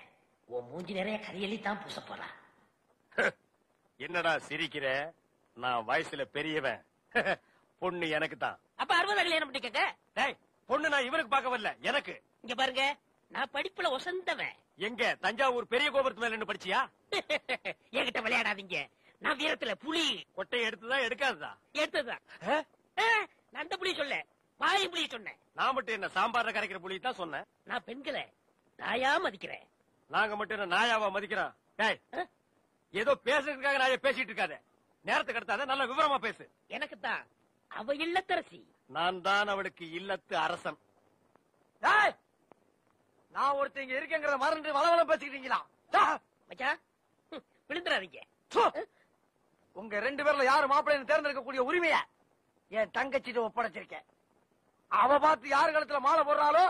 உன் மூஞ்சி நிறைய கரியலி தான் பூச போறா. என்னடா சிரிக்கிற? நான் வயசுல பெரியவன். பொண்ணு எனக்கு தான். அப்ப 60 கல்யாணம் பண்ணிக்கங்க. டேய், பொண்ணு நான் இவனுக்கு பார்க்க வரல, எனக்கு. இங்க பாருங்க, நான் படிப்புல ஒசந்தவன். எங்க தஞ்சாவூர் பெரிய கோபுரத்து மேல நின்னு படிச்சியா? என்கிட்ட விளையாடாதீங்க. நான் வீரத்துல புலி. கொட்டையை எடுத்துதான் எடுக்காததா? எடுத்ததுதான். நான் அந்த புலி சொல்ல, பாய் புலி சொன்னேன். நான் மட்டும் என்ன சாம்பார்ல கரைக்கிற புலி தான் சொன்னேன். நான் பெண்களை தாயா மதிக்கிறேன். நாங்க மட்டும் என்ன நாயாவா மதிக்கிறோம்? டேய், ஏதோ பேசுறதுக்காக நாய பேசிட்டு இருக்காத. நேரத்துக்கு எடுத்தாத, நல்ல விவரமா பேசு. எனக்கு தான் அவ இல்லத்தரசி. நான் தான் அவளுக்கு இல்லத்து அரசன். நான் ஒருத்தங்க இருக்கேங்கிறத மறந்து வளவளம் பேசிக்கிட்டீங்களா? மச்சான், விழுந்துறாதீங்க. உங்க 2 பேர்ல யாரு மாப்பிள்ளைன்னு தேர்ந்தெடுக்கக்கூடிய உரிமைய என் தங்கச்சிட்டு ஒப்படைச்சிருக்கேன். அவ பார்த்து யாரு கழுத்துல மாலை போடுறாளோ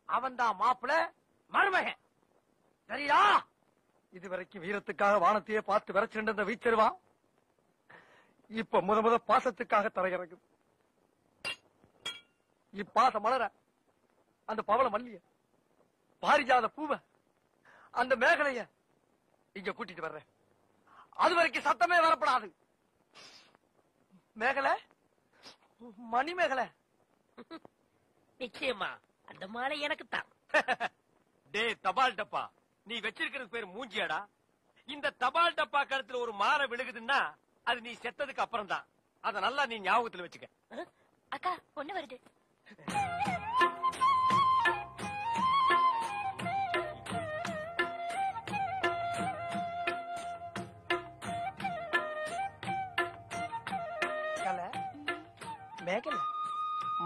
அவன் தான் மாப்பிள்ளை மருமகன். சரியா? இதுவரைக்கும் வீரத்துக்காக வானத்தையே பார்த்து விரைச்சிருந்த வீச்சருவா இப்ப முத பாசத்துக்காக தரையிறங்குது. இப்பாச மலர அந்த பவள மல்லிய, பாரிஜாத பூவ, அந்த மேகலைய இங்க கூட்டிட்டு வர்றேன். அது வரைக்கும் சத்தமே வரப்படாது. மேகலை, மணி மேகலை. நிச்சயமா அந்த மாலை எனக்கு தான். டே தபால் டப்பா, நீ வச்சிருக்கிறது பேர் மூஞ்சியாடா. இந்த தபால் டப்பா கழுத்துல ஒரு மாலை விழுகுதுன்னா அது நீ செத்ததுக்கு அப்புறம் தான். அத நல்லா நீ ஞாபகத்துல வச்சுக்க. அக்கா பொண்ணு வருது. மேகலை,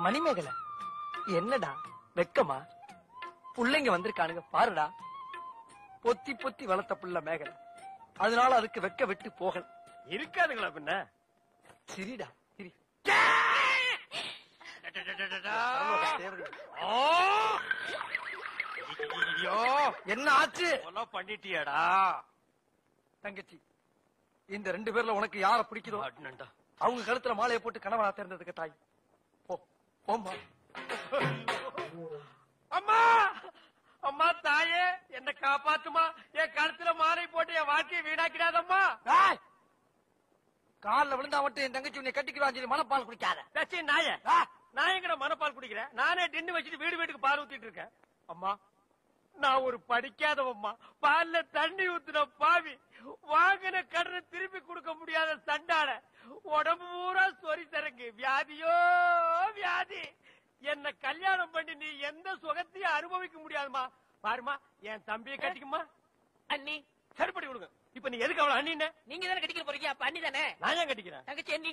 மணி மேகலை, என்னடா வெக்கமா? புள்ளைங்க வந்திருக்கானுங்க பாருடா. பொத்தி பொத்தி வளர்த்த புள்ள மேகலை, அதனால அதுக்கு வெக்க விட்டு போகல. இருக்காதுங்களா பின்ன? சிரிடா சிரி. என்ன ஆச்சு? பண்ணிட்டியாடா தங்கச்சி? இந்த 2 பேர்ல உனக்கு யார பிடிக்குதோ அவங்க கழுத்துல மாலையை போட்டு கணவனா தேர்ந்ததுக்கு தாய். போம்மா. அம்மா, அம்மா தாயே, என்ன காப்பாத்துமா. என் கழுத்துல மாலை போட்டு என் வாழ்க்கையை வீணாக்கிறாதம்மா. காலில் விழுந்தா மட்டும் என் தங்கச்சி உன்னை கட்டிக்குவான் சொல்லி மனப்பால் குடிக்காத. நாய, நான் எங்கட மனப்பால் குடிக்கிறேன்? நானே டின்னு வச்சுட்டு வீட்டுக்கு பால் ஊத்திட்டு இருக்கேன். அம்மா, நான் ஒரு படிக்காதவம்மா. பால்ல தண்ணி ஊத்துன பாவி, வாங்கின கடனை திருப்பி கொடுக்க முடியாத சண்டாட, உடம்பு பூரா சொறி தரங்கு, வியாதியோ வியாதி. என்ன கல்யாணம் பண்ணி நீ எந்த சுகத்தையும் அனுபவிக்க முடியாதுமா. பாருமா, என் தம்பியை கட்டிக்குமா. அண்ணி சரிப்படி கொடுங்க. இப்ப நீ எதுக்கு அவளை அண்ணி? நீங்க தானே கட்டிக்கிற போறீங்க, அப்ப அண்ணி தானே. நான் ஏன் கட்டிக்கிறேன்? தங்கச்சி அண்ணி.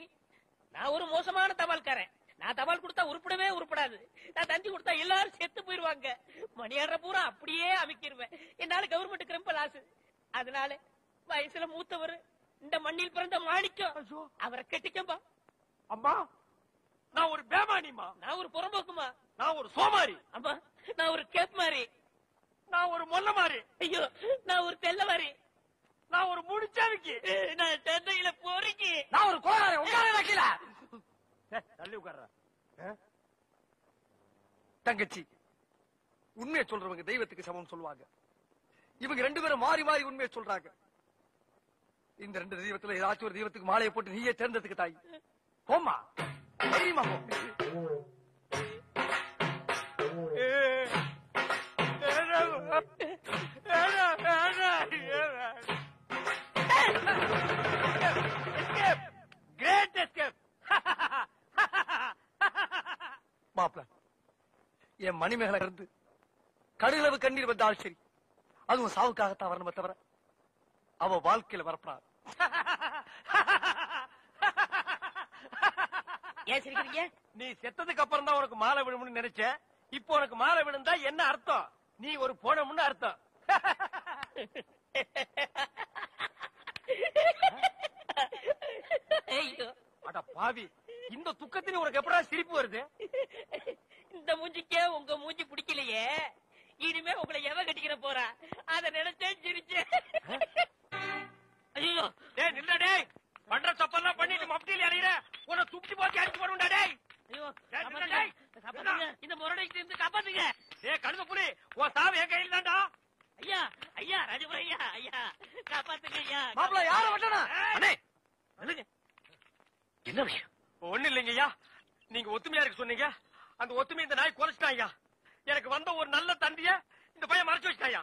நான் ஒரு மோசமான தபால்காரன். நான் தபால் கொடுத்தா உருப்படவே உருப்படாது. நான் தந்தி கொடுத்தா எல்லாரும் செத்து போயிருவாங்க. மணியாடுற பூரா அப்படியே அமைக்கிருவேன். என்னால கவர்மெண்ட் கிரம்ப லாஸ். அதனால வயசுல மூத்தவர், இந்த மண்ணில் பிறந்த மாணிக்கம், அவரை கட்டிக்கம்பா. அம்மா, நான் ஒரு பேமானிமா. நான் ஒரு புறம்போக்குமா. நான் ஒரு சோமாரி. அம்மா, நான் ஒரு கேப் மாறி. நான் ஒரு மொல்ல மாறி. ஐயோ, நான் ஒரு தெல்ல மாறி. நான் ஒரு முடிச்சாவிக்கு. நான் தந்தையில போறீங்க. நான் ஒரு கோளாறு. உட்கார வைக்கல. தள்ளி உட்கார்ற. தங்கச்சி, உண்மையை சொல்றவங்க தெய்வத்துக்கு சமம் சொல்லுவாங்க. இவங்க 2 பேரும் மாறி மாறி உண்மையை சொல்றாங்க. இந்த 2 தெய்வத்துல ஏதாச்சும் ஒரு தெய்வத்துக்கு மாலையை போட்டு நீயே தேர்ந்ததுக்கு தாய். போமா, தைரியமா போ. Great escape. மாப்ள, என் மணிமேகலை இருந்து கடுகளவு கண்ணீர் வந்தால் சரி, அதுவும் சாவுக்காகத்தான் வரணுமே தவிர அவ வாழ்க்கையில வரப்படாது. ஏன் சிரிக்கிறீங்க? நீ செத்ததுக்கு அப்புறம் தான் உனக்கு மாலை விழும்னு நினைச்ச. இப்போ உனக்கு மாலை விழுந்தா என்ன அர்த்தம்? நீ ஒரு போனமுன்னு அர்த்தம். அட பாவி, இந்த துக்கத்தில உனக்கு எப்படா சிரிப்பு வருது? இந்த மூஞ்சிக்கே உங்க மூஞ்சி பிடிக்கலையே, இனிமே உங்களை எவ கட்டிக்கிற போறா, அத நினைச்சே சிரிச்சேன். ஐயோ, டேய் நில்ல டேய். பண்ற தப்பெல்லாம் பண்ணிட்டு மப்டியில அலையற. உன்னை துப்பி போட்டு அடிச்சு போடுடா டேய். ஐயோ, இந்த முரடைக்கு இருந்து காப்பாத்துங்க. ஏ கழுத புலி உன் சாவு என் கையில் தான்டா. ஐயா ஐயா ராஜபுரம் ஐயா ஐயா காப்பாத்துங்க ஐயா. மாப்பிள்ள யார வட்டனா? அண்ணே என்ன விஷயம்? ஒண்ணு இல்லைங்க ஐயா, நீங்க ஒத்துமையா இருக்க சொன்னீங்க. அந்த ஒத்துமை இந்த நாய் குறைச்சிட்டான் ஐயா. எனக்கு வந்த ஒரு நல்ல தண்டிய இந்த பையன் மறைச்சு வச்சிட்டாயா.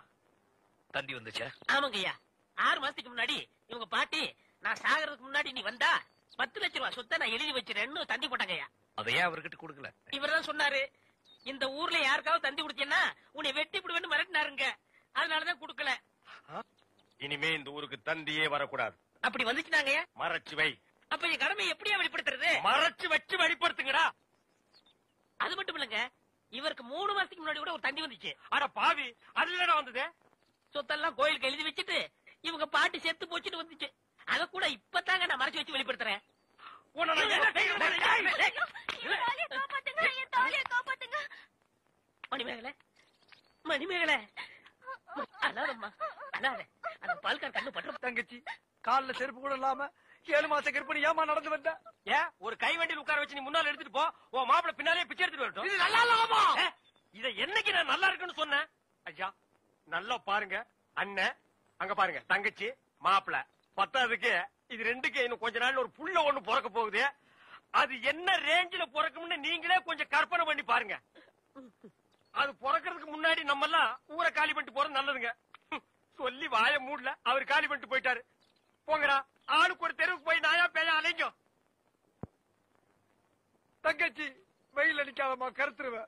தந்தி வந்துச்சா? ஆமாங்க ஐயா, 6 மாசத்துக்கு முன்னாடி இவங்க பாட்டி நான் சாகிறதுக்கு முன்னாடி நீ வந்தா 10 லட்சம் ரூபாய் சொத்தை நான் எழுதி வச்சிருன்னு தந்தி போட்டாங்க ஐயா. அதையே அவர்கிட்ட கொடுக்கல? இவர்தான் சொன்னாரு, இந்த ஊர்ல யாருக்காவது தந்தி கொடுத்தீங்கன்னா உன்னை வெட்டி விடுவேன்னு மிரட்டினாருங்க. அதனாலதான் கொடுக்கல. இனிமே இந்த ஊருக்கு தந்தியே வரக்கூடாது. அப்படி வந்துச்சுனாங்க மறைச்சு வை. அப்ப என் கடமை எப்படியா வெளிப்படுத்துறது? மறைச்சு வச்சு வெளிப்படுத்துங்கடா. அது மட்டும் இல்லங்க, இவருக்கு 3 மாசத்துக்கு முன்னாடி கூட ஒரு தந்தி வந்துச்சு. அட பாவி, அதுல வந்தது சொத்தெல்லாம் கோயிலுக்கு எழுதி வச்சுட்டு இவங்க பாட்டி செத்து போச்சுட்டு வந்துச்சு. அத கூட இப்பதாங்க நான் மறைச்சு வச்சு வெளிப்படுத்துறேன். மணிமேகலை மணிமேகலை அழாதம்மா அழாத. அந்த பால்கார் கண்ணு பற்ற. தங்கச்சி கால்ல செருப்பு கூட இல்லாம 7 மாச கர்ப்பிணி ஏமா நடந்து வந்த? ஏன் ஒரு கை வண்டியில் உட்கார வச்சு நீ முன்னால எடுத்துட்டு போ, உன் மாப்பிள பின்னாலே பிச்சை எடுத்துட்டு வரட்டும். இது நல்லா இல்லாமா? இத என்னைக்கு நான் நல்லா இருக்குன்னு சொன்னேன்? ஐயா நல்லா பாருங்க, அண்ணன் அங்க பாருங்க, தங்கச்சி மாப்பிள, பத்தாவதுக்கு இது 2க்கு இன்னும் கொஞ்ச நாள் ஒரு புள்ள ஒண்ணு பிறக்க போகுது. அது என்ன ரேஞ்சில பிறக்கும்னு நீங்களே கொஞ்சம் கற்பனை பண்ணி பாருங்க. அது பிறக்கிறதுக்கு முன்னாடி நம்ம எல்லாம் ஊரை காலி பண்ணிட்டு போறது நல்லதுங்க. சொல்லி வாய மூடல, அவர் காலி பண்ணிட்டு போயிட்டாரு. போங்கடா, ஆளுக்கு ஒரு தெருவுக்கு போய் நாயா பேயா அலைங்க. தங்கச்சி வெயில் அடிக்காதமா, கருத்துருவ.